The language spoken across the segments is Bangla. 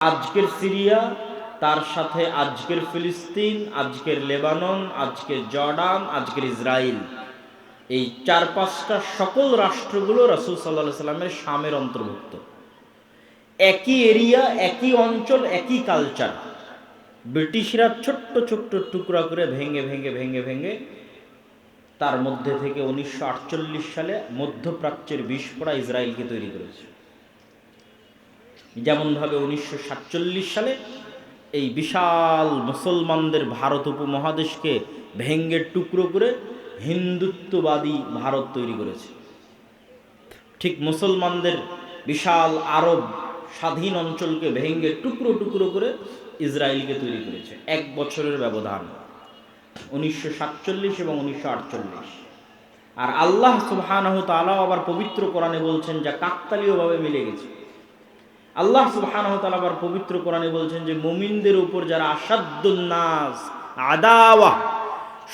আজকের সিরিয়া, তার সাথে আজকের ফিলিস্তিন, আজকের লেবানন, আজকের জর্ডান, আজকের ইসরায়েল, এই 4-5টা সকল রাষ্ট্রগুলো রাসূল সাল্লাল্লাহু আলাইহি সাল্লামের শামের অন্তর্ভুক্ত। একই এরিয়া, একই অঞ্চল, একই কালচার। ব্রিটিশরা ছোট্ট ছোট্ট টুকরা করে ভেঙে ভেঙে ভেঙে ভেঙে তার মধ্যে থেকে 1948 সালে মধ্যপ্রাচ্যের বিস্ফোরা ইসরায়েলকে তৈরি করেছে। যেমনভাবে 1947 সালে এই বিশাল মুসলমানদের ভারত উপমহাদেশকে ভেঙ্গে টুকরো করে হিন্দুত্ববাদী ভারত তৈরি করেছে, ঠিক মুসলমানদের বিশাল আরব স্বাধীন অঞ্চলকে ভেঙ্গে টুকরো টুকরো করে ইসরায়েলকে তৈরি করেছে। 1 বছরের ব্যবধান, 1947 এবং 1948। আর আল্লাহ সুবহানাহু ওয়া তাআলা আবার পবিত্র কোরআনে বলছেন, যা কাকতালীয়ভাবে মিলে গেছে। আল্লাহ সুবহানাহু ওয়া তাআলা আবার পবিত্র কোরআনে বলছেন যে মুমিনদের উপর যারা আসাদ্দুন নাস আদাওয়া,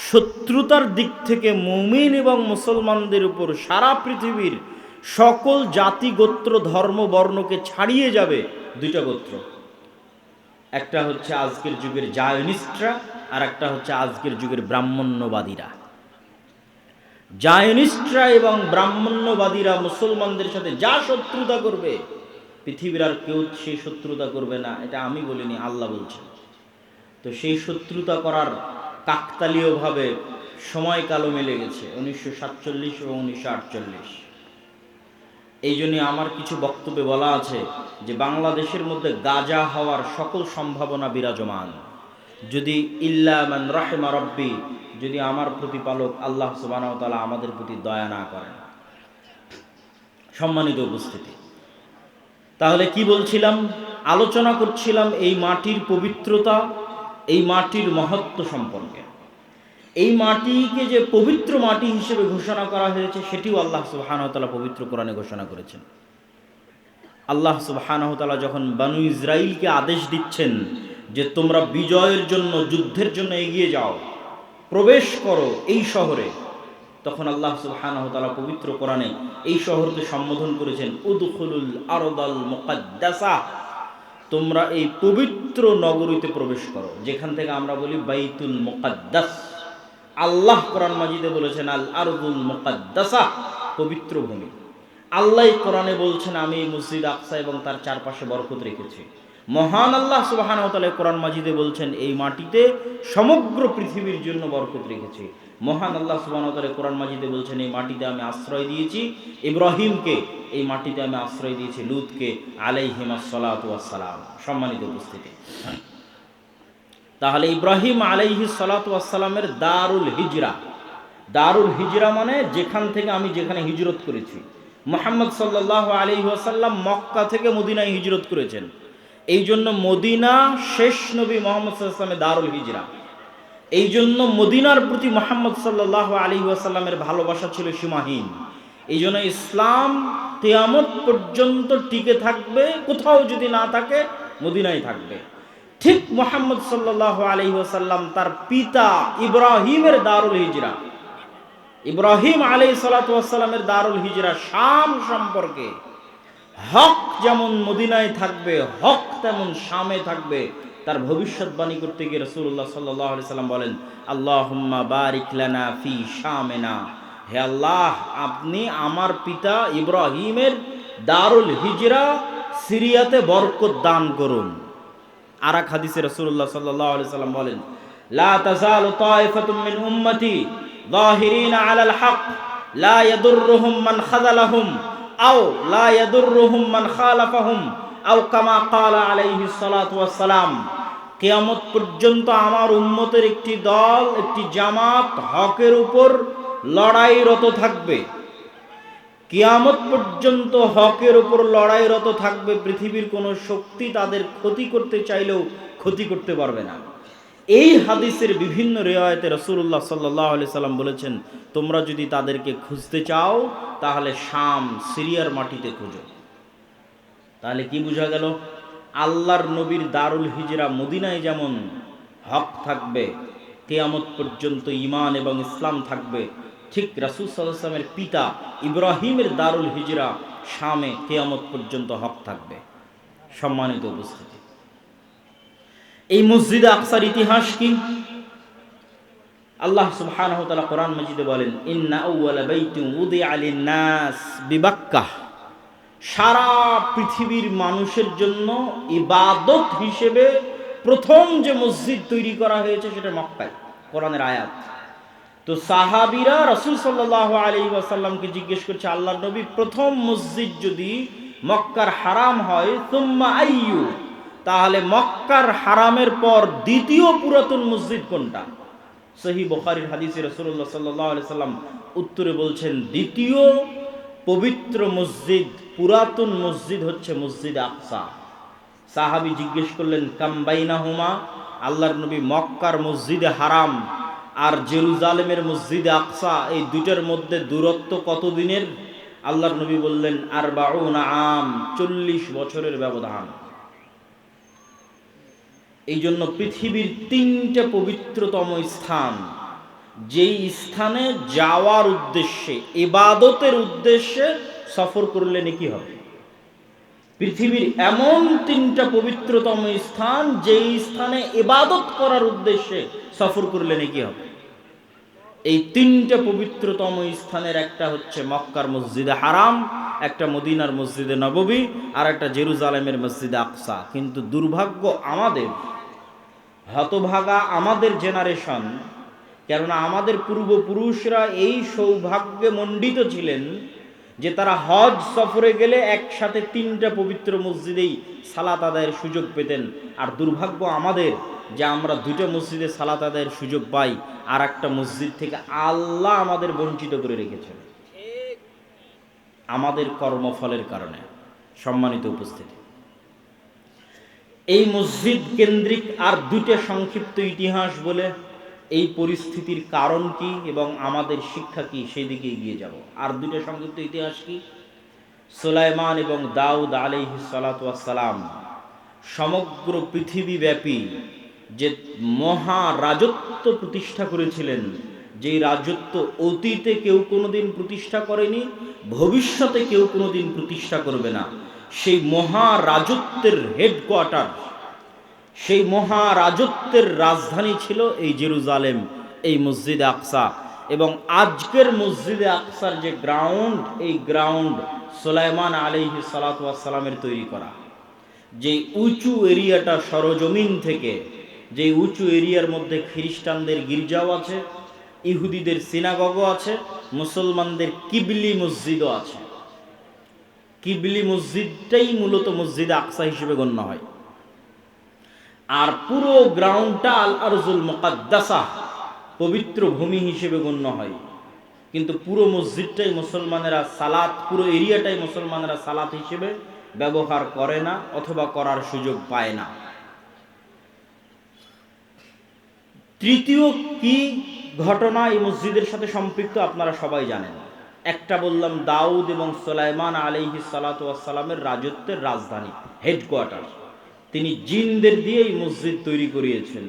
শত্রুতার দিক থেকে মুমিন এবং মুসলমানদের উপর সারা পৃথিবীর সকল জাতি গোত্র ধর্ম বর্ণকে ছাড়িয়ে যাবে 2টা গোত্র। একটা হচ্ছে আজকের যুগের জায়নিস্টরা, আর একটা হচ্ছে আজকের যুগের ব্রাহ্মণ্যবাদীরা। জায়নিস্টরা এবং ব্রাহ্মণ্যবাদীরা মুসলমানদের সাথে যা শত্রুতা করবে, পৃথিবীর আর কেউ সেই শত্রুতা করবে না, এটা আমি বলিনি, আল্লাহ বলছেন। তো সেই শত্রুতা করার কাকতালীয়ভাবে সময়কালও মিলে গেছে 1947 এবং 1948। এই জন্যে আমার কিছু বক্তব্যে বলা আছে যে বাংলাদেশের মধ্যে গাজা হওয়ার সকল সম্ভাবনা বিরাজমান, যদি ইল্লা মান রাহিমা রব্বি, যদি আমার প্রতিপালক আল্লাহ সুবহানাহু ওয়া তাআলা আমাদের প্রতি দয়া না করেন। সম্মানিত উপস্থিতি, তাহলে কি বলছিলাম? আলোচনা করছিলাম এই মাটির পবিত্রতা, এই মাটির মহত্ব সম্পর্কে। এই মাটিকে যে পবিত্র মাটি হিসেবে ঘোষণা করা হয়েছে, সেটিও আল্লাহ সুবহানাহু ওয়া তাআলা পবিত্র কোরআনে ঘোষণা করেছেন। আল্লাহ সুবহানাহু ওয়া তাআলা যখন বনু ইসরাইলকে আদেশ দিচ্ছেন যে তোমরা বিজয়ের জন্য, যুদ্ধের জন্য এগিয়ে যাও, প্রবেশ করো এই শহরে, তখন আল্লাহ সুবহানাহু ওয়া তাআলা পবিত্র কোরআনে এই শহরকে সম্বোধন করেছেন উদখুলুল আরদাল মুকাদ্দাসা, তোমরা এই পবিত্র নগরীতে প্রবেশ করো, যেখান থেকে আমরা বলি বাইতুল মুকাদ্দাস। আল্লাহ কোরআন মাজিদে বলেছেন আল আরদুল মুকাদ্দাসা, পবিত্র ভূমি। আল্লাহ কোরআনে বলছেন আমি মসজিদ আকসা এবং তার চারপাশে বরকত রেখেছি। মহান আল্লাহ সুবহানাহু ওয়া তাআলা কোরআন মাজিদে বলছেন এই মাটিতে সমগ্র পৃথিবীর জন্য বরকত রেখেছি। মহান আল্লাহ সুবহানাহু ওয়া তাআলা কোরআন মাজিদে বলছেন এই মাটিতে আমি আশ্রয় দিয়েছি ইব্রাহিমকে, এই মাটিতে আমি আশ্রয় দিয়েছি লূতকে আলাইহিমাস সালাতু ওয়াস সালাম। সম্মানিত উপস্থিতি, তাহলে ইব্রাহিম আলাইহিস সালাতু ওয়াস সালামের দারুল হিজরা, দারুল হিজরা মানে যেখান থেকে আমি যেখানে হিজরত করেছি। মুহাম্মদ সাল্লাল্লাহু আলাইহি ওয়াসাল্লাম মক্কা থেকে মদিনায় হিজরত করেছেন, এই জন্য মদিনা শেষ নবী মুহাম্মদ সাল্লাল্লাহু আলাইহি ওয়াসাল্লামের দারুল হিজরা। এই জন্য মদিনার প্রতি মুহাম্মদ সাল্লাল্লাহু আলাইহি ওয়াসাল্লামের ভালোবাসা ছিল সীমাহীন। এই জন্য ইসলাম কিয়ামত পর্যন্ত টিকে থাকবে, কোথাও যদি না থাকে মদিনায় থাকবে। ঠিক মুহাম্মদ সাল্লাল্লাহু আলাইহি ওয়াসাল্লাম তার পিতা ইব্রাহিমের দারুল হিজরা, ইব্রাহিম আলাইহিস সালাতু ওয়াস সালামের দারুল হিজরা শাম সম্পর্কে, হক যেমন মদিনায় থাকবে, হক তেমন শামে থাকবে, তার ভবিষ্যৎবাণী করতে গিয়ে রাসূলুল্লাহ সাল্লাল্লাহু আলাইহি সাল্লাম বলেন আল্লাহুম্মা বারিক লানা ফি শামিনা, হে আল্লাহ আপনি আমার পিতা ইব্রাহিমের দারুল হিজরা সিরিয়াতে বরকত দান করুন। আর এক হাদিসে রাসূলুল্লাহ সাল্লাল্লাহু আলাইহি সাল্লাম বলেন লা তাযালু তায়ফাতুম মিন উম্মতি যাহিরিনা আলাল হক লা ইয়াদুররুহুম মান খাযালাহুম আও লা ইয়াদুররুহুম মান খালাফাহুম আও কামা ক্বালা আলাইহিস সালাতু ওয়াস সালাম। কিয়ামত পর্যন্ত আমার উম্মতের একটি দল, একটি জামাত হকের উপর লড়াইরত থাকবে। কিয়ামত পর্যন্ত হকের উপর লড়াইরত থাকবে, পৃথিবীর কোনো শক্তি তাদের ক্ষতি করতে চাইলেও ক্ষতি করতে পারবে না। এই হাদিসের বিভিন্ন রিওয়ায়াতে রাসূলুল্লাহ সাল্লাল্লাহু আলাইহি সাল্লাম বলেছেন তোমরা যদি তাদেরকে খুঁজতে চাও তাহলে শাম সিরিয়ার মাটিতে খুঁজো। তাহলে কি বোঝা গেল? আল্লাহর নবীর দারুল হিজরা মদিনায় যেমন হক থাকবে, কিয়ামত পর্যন্ত ঈমান এবং ইসলাম থাকবে, ঠিক রাসূল সাল্লাল্লাহু আলাইহি ওয়াসাল্লামের পিতা ইব্রাহিমের দারুল হিজরা শামে কিয়ামত পর্যন্ত হক থাকবে। সম্মানিত উপস্থিতি, এই মসজিদে আকসার ইতিহাস কি? আল্লাহ সুবহানাহু ওয়া তাআলা কোরআন মাজিদে বলেন, ইন্না আউওয়ালা বাইতিন উদিআ লিন-নাস বিবাক্কাহ, সারা পৃথিবীর মানুষের জন্য ইবাদত হিসেবে প্রথম যে মসজিদ তৈরি করা হয়েছে সেটা মক্কায়। কোরআনের আয়াত। তো সাহাবীরা রাসূল সাল্লাল্লাহু আলাইহি ওয়াসাল্লামকে জিজ্ঞেস করছে, আল্লাহর নবী, প্রথম মসজিদ যদি মক্কার হারাম হয়, সুম্মা আইয়ু, তাহলে মক্কার হারামের পর দ্বিতীয় পুরাতন মসজিদ কোনটা? সহিহ বুখারীর হাদিসে রাসূলুল্লাহ সাল্লাল্লাহু আলাইহি সাল্লাম উত্তরে বলছেন, দ্বিতীয় পবিত্র মসজিদ, পুরাতন মসজিদ হচ্ছে মসজিদ আকসা। সাহাবী জিজ্ঞেস করলেন, কাম বাইনাহুমা, আল্লাহর নবী, মক্কার মসজিদে হারাম আর জেরুজালেমের মসজিদে আকসা, এই দুইটার মধ্যে দূরত্ব কত দিনের? আল্লাহর নবী বললেন, 40 আম, 40 বছরের ব্যবধান। এই জন্য পৃথিবীর 3টে পবিত্রতম স্থান, যেই স্থানে যাওয়ার উদ্দেশ্যে, ইবাদতের উদ্দেশ্যে সফর করলে নেকি হবে। পৃথিবীর এমন 3টা পবিত্রতম স্থান, যেই স্থানে ইবাদত করার উদ্দেশ্যে সফর করলে নেকি হবে। এই 3টে পবিত্রতম স্থানের একটা হচ্ছে মক্কার মসজিদে হারাম, একটা মদিনার মসজিদে নববী, আর একটা জেরুজালেমের মসজিদে আকসা। কিন্তু দুর্ভাগ্য আমাদের, হতভাগা আমাদের জেনারেশন, কেননা আমাদের পূর্বপুরুষরা এই সৌভাগ্যে মণ্ডিত ছিলেন যে তারা হজ সফরে গেলে একসাথে 3টা পবিত্র মসজিদেই সালাত আদায়ের সুযোগ পেতেন। আর দুর্ভাগ্য আমাদের যে আমরা 2টা মসজিদে সালাত আদায়ের সুযোগ পাই, আর একটা মসজিদ থেকে আল্লাহ আমাদের বঞ্চিত করে রেখেছেন আমাদের কর্মফলের কারণে। সম্মানিত উপস্থিতি, এই মসজিদ কেন্দ্রিক আর 2টা সংক্ষিপ্ত ইতিহাস বলে এই পরিস্থিতির কারণ কি এবং আমাদের শিক্ষা কি সেই দিকে এগিয়ে যাব। আর 2টা সংক্ষিপ্ত ইতিহাস কি? সুলাইমান এবং দাউদ আলাইহিস সালাতু ওয়াস সালাম সমগ্র পৃথিবীব্যাপী যে মহা রাজত্ব প্রতিষ্ঠা করেছিলেন, যেই রাজত্ব অতীতে কেউ কোনোদিন প্রতিষ্ঠা করেনি, ভবিষ্যতে কেউ কোনোদিন প্রতিষ্ঠা করবে না, সেই মহা রাজত্বের হেডকোয়ার্টার, সেই মহা রাজত্বের রাজধানী ছিল এই জেরুজালেম, এই মসজিদে আকসা। এবং আজকের মসজিদে আকসার যে গ্রাউন্ড, এই গ্রাউন্ড সুলাইমান আলাইহিস সালাতু ওয়াস সালামের তৈরি করা। যে উঁচু এরিয়াটা সরজমিন থেকে, যে উঁচু এরিয়ার মধ্যে খ্রিস্টানদের গির্জাও আছে, ইহুদিদের সিনাগগও আছে, মুসলমানদের কিবলি মসজিদও আছে। কিবলি মসজিদটাই মূলত মসজিদে আকসা হিসেবে গণ্য হয়। আর পুরো গ্রাউন্ডটা আল আরজুল মুকাদ্দাসা, পবিত্র ভূমি হিসেবে গণ্য হয়। কিন্তু পুরো মসজিদটাই মুসলমানেরা সালাত, পুরো এরিয়াটাই মুসলমানেরা সালাত হিসেবে ব্যবহার করে না অথবা করার সুযোগ পায় না। তৃতীয় কি ঘটনা এই মসজিদের সাথে সম্পৃক্ত আপনারা সবাই জানেন। একটা বললাম, দাউদ এবং সুলাইমান আলাইহিস সালাতু ওয়াস সালামের রাজত্বের রাজধানী, হেডকোয়ার্টার। তিনি জিনদের দিয়ে এই মসজিদ তৈরি করিয়েছেন।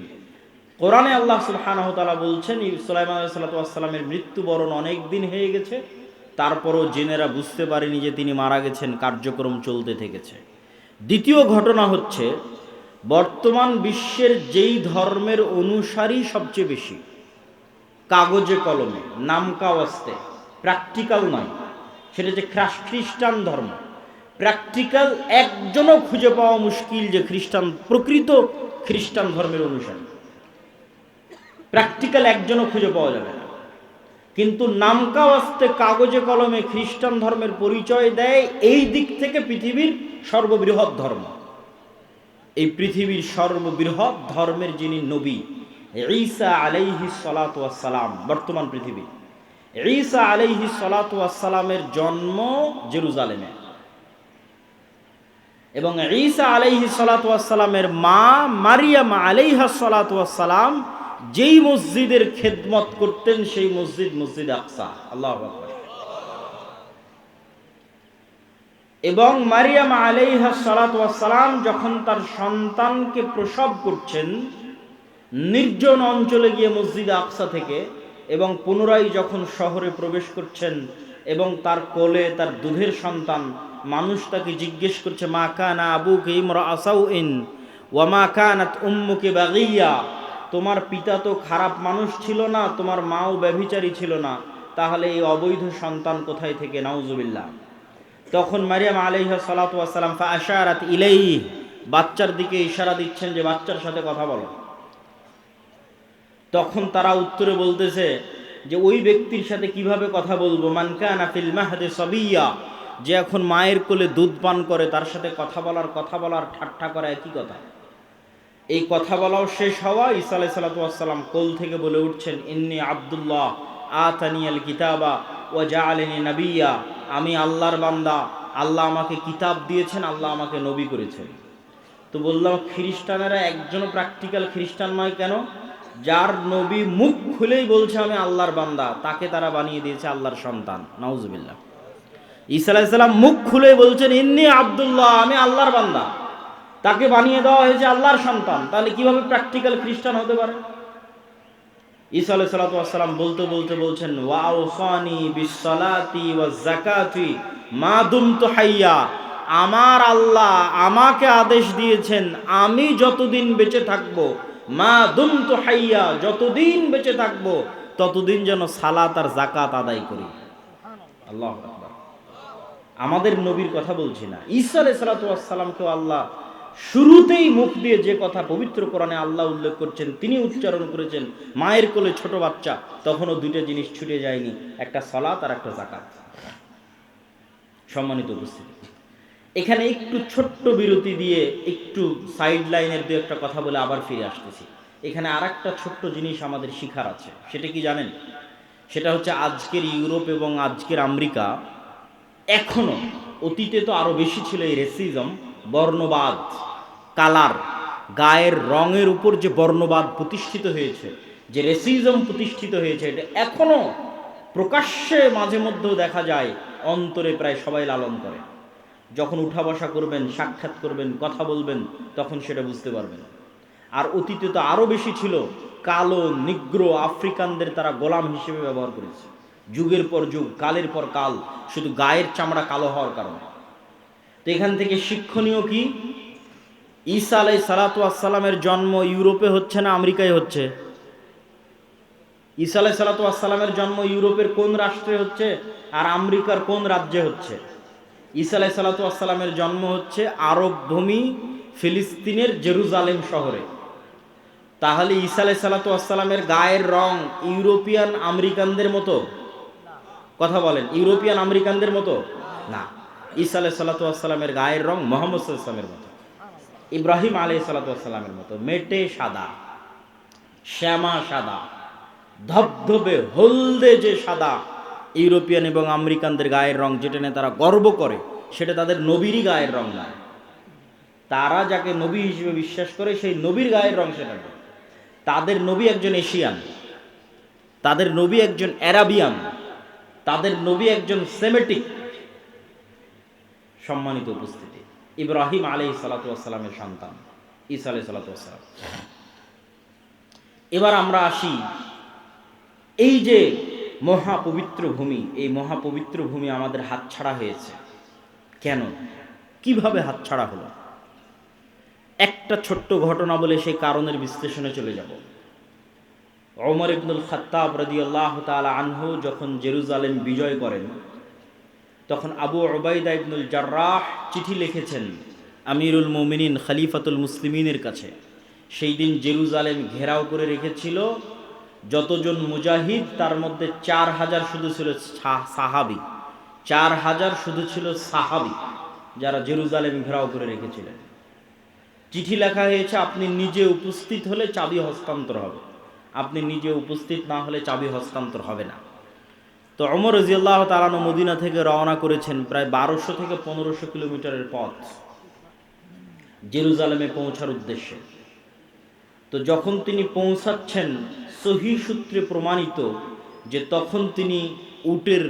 কোরআনে আল্লাহ সুবহানাহু ওয়া তাআলা বলছেন, সুলাইমান আলাইহিস সালাতু ওয়াস সালামের মৃত্যুবরণ অনেক দিন হয়ে গেছে, তারপরও জিনেরা বুঝতে পারেনি যে তিনি মারা গেছেন, কার্যক্রম চলতে থেকেছে। দ্বিতীয় ঘটনা হচ্ছে, বর্তমান বিশ্বের যেই ধর্মের অনুসারী সবচেয়ে বেশি, কাগজে কলমে, নামকা ওয়াস্তে, প্র্যাকটিক্যাল নয়, সেটা যে খ্রিস্টান ধর্ম। প্র্যাকটিক্যাল একজনও খুঁজে পাওয়া মুশকিল যে খ্রিস্টান, প্রকৃত খ্রিস্টান ধর্মের অনুসারী প্র্যাকটিক্যাল একজনও খুঁজে পাওয়া যাবে না। কিন্তু নামকা ওয়াস্তে, কাগজে কলমে খ্রিস্টান ধর্মের পরিচয় দেয় এই দিক থেকে পৃথিবীর সর্ববৃহৎ ধর্ম। এই পৃথিবীর সর্ববৃহৎ ধর্মের যিনি নবী, ঈসা আলাইহিস সালাতু ওয়াস সালাম, বর্তমান পৃথিবী, ঈসা আলাইহিস সালাতু ওয়াস সালামের জন্ম জেরুজালেমে, এবং ঈসা আলাইহিস সালাতু ওয়াস সালামের মা মারিয়াম আলাইহাস সালাতু ওয়াস সালাম যেই মসজিদের খেদমত করতেন সেই মসজিদ, মসজিদ আকসা। আল্লাহু আকবার। এবং মারিয়াম আলাইহাস সালাতু ওয়াস সালাম যখন তার সন্তানকে প্রসব করছেন নির্জন অঞ্চলে গিয়ে মসজিদ আকসা থেকে, এবং পুনরায় যখন শহরে প্রবেশ করছেন এবং তার কোলে তার দুধের সন্তান, মানুষ তাকে জিজ্ঞেস করছে, মা কানা আবুকা ইমরা আসাউইন ওয়ামা কানাত উম্মুকি বাগিয়া, তোমার পিতা তো খারাপ মানুষ ছিল না, তোমার মাও ব্যভিচারী ছিল না, তাহলে এই অবৈধ সন্তান কোথায় থেকে? নাউজুবিল্লাহ। তখন মারিয়াম আলাইহা সালাতু ওয়াস সালাম ফাআশারাত ইলাইহি, বাচ্চার দিকে ইশারা দিচ্ছেন যে বাচ্চার সাথে কথা বলো। তখন তারা উত্তরে বলতেছে যে ওই ব্যক্তির সাথে কিভাবে কথা বলবো? মান কানা ফিল মাহদি সাবিয়্যা, যে এখন মায়ের কোলে দুধ পান করে, তার সাথে কথা বলার ঠাট্টা করা একই কথা। এই কথা বলাও শেষ হওয়া, ঈসা আলাইহিস সালাতু ওয়াস সালাম কোল থেকে বলে উঠছেন, ইন্নী আব্দুল্লাহ আতানিয়াল কিতাবা ওয়া জাআলানি নাবিয়্যা, আমি আল্লাহর বান্দা, আল্লাহ আমাকে কিতাব দিয়েছেন, আল্লাহ আমাকে নবী করেছেন। তো বললাম খ্রিস্টানেরা একজনও প্র্যাকটিক্যাল খ্রিস্টান নয় কেন? যার নবী মুখ খুলেই বলছে আমি আল্লাহর বান্দা, তাকে তারা বানিয়ে দিয়েছে আল্লাহর সন্তান। নাউজুবিল্লাহ। ঈসা আলাইহিস সালাম মুখ খুলেই বলছেন ইন্নী আব্দুল্লাহ, আমি আল্লাহর বান্দা, তাকে বানিয়ে দেওয়া হয়েছে আল্লাহর সন্তান। তাহলে কিভাবে প্র্যাকটিক্যাল খ্রিস্টান হতে পারে? ঈসা আলাইহিস সালাতু ওয়াস সালাম বলতে বলতে বলছেন ওয়া আওসানি বিসসালাতি ওয়াজ যাকাতি মা দুমতু হাইয়া, আমার আল্লাহ আমাকে আদেশ দিয়েছেন আমি যতদিন বেঁচে থাকবো, মা দুমতু হাইয়া, যতদিন বেঁচে থাকবো ততদিন যেন সালাত আর যাকাত আদায় করি। আল্লাহু আকবার। আমাদের নবীর কথা বলছি না, ঈসা আলাইহিস সালাতু ওয়াস সালামকেও আল্লাহ শুরুতেই মুখ দিয়ে যে কথা পবিত্র কোরআনে আল্লাহ উল্লেখ করছেন, তিনি উচ্চারণ করেছেন। মায়ের কোলে ছোট বাচ্চা, তখনও দুইটা জিনিস ছুটে যায়নি, একটা সালাত আর একটা যাকাত। সম্মানিত উপস্থিতি, এখানে একটু ছোট্ট বিরতি দিয়ে একটু সাইড লাইনের দু একটা কথা বলে আবার ফিরে আসতেছি। এখানে আর একটা ছোট্ট জিনিস আমাদের শিখার আছে, সেটা কি জানেন? সেটা হচ্ছে আজকের ইউরোপ এবং আজকের আমেরিকা এখনো, অতীতে তো আরো বেশি ছিল এই রেসিজম, বর্ণবাদ, কালার, গায়ের রঙের উপর যে বর্ণবাদ প্রতিষ্ঠিত হয়েছে, যে রেসিজম প্রতিষ্ঠিত হয়েছে, এটা এখনো প্রকাশ্যে মাঝে মধ্যেও দেখা যায়, অন্তরে প্রায় সবাই লালন করে। যখন উঠা বসা করবেন, সাক্ষাৎ করবেন, কথা বলবেন, তখন সেটা বুঝতে পারবেন। আর অতীতে তো আরো বেশি ছিল, কালো, নিগ্রো, আফ্রিকানদের তারা গোলাম হিসেবে ব্যবহার করেছে, যুগের পর যুগ, কালের পর কাল, শুধু গায়ের চামড়া কালো হওয়ার কারণে। তো এখান থেকে শিক্ষণীয় কি? ঈসা আলাইহিস সালাতু ওয়াস সালামের জন্ম ইউরোপে হচ্ছে না আমেরিকায় হচ্ছে? ঈসা আলাইহিস সালাতু ওয়াস সালামের জন্ম ইউরোপের কোন রাষ্ট্রে হচ্ছে আর আমেরিকার কোন রাজ্যে হচ্ছে? ঈসা আলাইহিস সালাতু ওয়াস সালামের জন্ম হচ্ছে আরব ভূমি ফিলিস্তিনের জেরুজালেম শহরে। তাহলে ঈসা আলাইহিস সালাতু ওয়াস সালামের গায়ের রং ইউরোপিয়ান আমেরিকানদের মতো? কথা বলেন, ইউরোপিয়ান আমেরিকানদের মতো না। ঈসা আলাইহিস সালাতু ওয়াস সালামের গায়ের রং মুহাম্মদ সাল্লাল্লাহু আলাইহি ওয়াসাল্লামের মতো, ইব্রাহিম আলাইহিস সালাতু ওয়াস সালামের মতো, মেটে সাদা, শ্যামা সাদা, ধবধবে হলদে যে সাদা ইউরোপিয়ান এবং আমেরিকানদের গায়ের রং, যেটা নিয়ে তারা গর্ব করে, সেটা তাদের নবীরই গায়ের রং নয়। তারা যাকে নবী হিসেবে বিশ্বাস করে সেই নবীর গায়ের রং সেটা নয়। তাদের নবী একজন এশিয়ান, তাদের নবী একজন অ্যারাবিয়ান, তাদের নবী একজন সেমেটিক। সম্মানিত উপস্থিতি, ইব্রাহিম আলাইহিস সালাতু ওয়াস সালামের সন্তান ঈসা আলাইহিস সালাতু ওয়াস সালাম। এবার আমরা আসি, এই যে মহাপবিত্র ভূমি, এই মহাপবিত্র ভূমি আমাদের হাতছাড়া হয়েছে কেন? কিভাবে হাতছাড়া হলো? একটা ছোট্ট ঘটনা বলে সেই কারণের বিশ্লেষণে চলে যাব। ওমর ইবনুল খাত্তাব রাদিয়াল্লাহু তাআলা আনহু যখন জেরুজালেম বিজয় করেন, তখন আবু উবাইদা ইবনুল জাররাহ চিঠি লিখেছেন আমিরুল মুমিনিন খলিফাতুল মুসলিমিনের কাছে। সেই দিন জেরুজালেম ঘেরাও করে রেখেছিল যতজন মুজাহিদ, তার মধ্যে 4000 শুধু ছিল সাহাবী, 4000 শুধু ছিল সাহাবী, যারা জেরুজালেম ঘেরাও করে রেখেছিলেন। চিঠি লেখা হয়েছে আপনি নিজে উপস্থিত হলে চাবি হস্তান্তর হবে, আপনি নিজে উপস্থিত না হলে চাবি হস্তান্তর হবে না। তো ওমর রাদিয়াল্লাহু তাআলা মদিনা থেকে রওনা করেছেন প্রায় 1200 থেকে 1500 কিলোমিটারের পথ জেরুজালেমে পৌঁছার উদ্দেশ্যে। তো যখন তিনি পৌঁছাচ্ছেন, সহিহ সূত্রে প্রমাণিত যে তখন তিনি উটের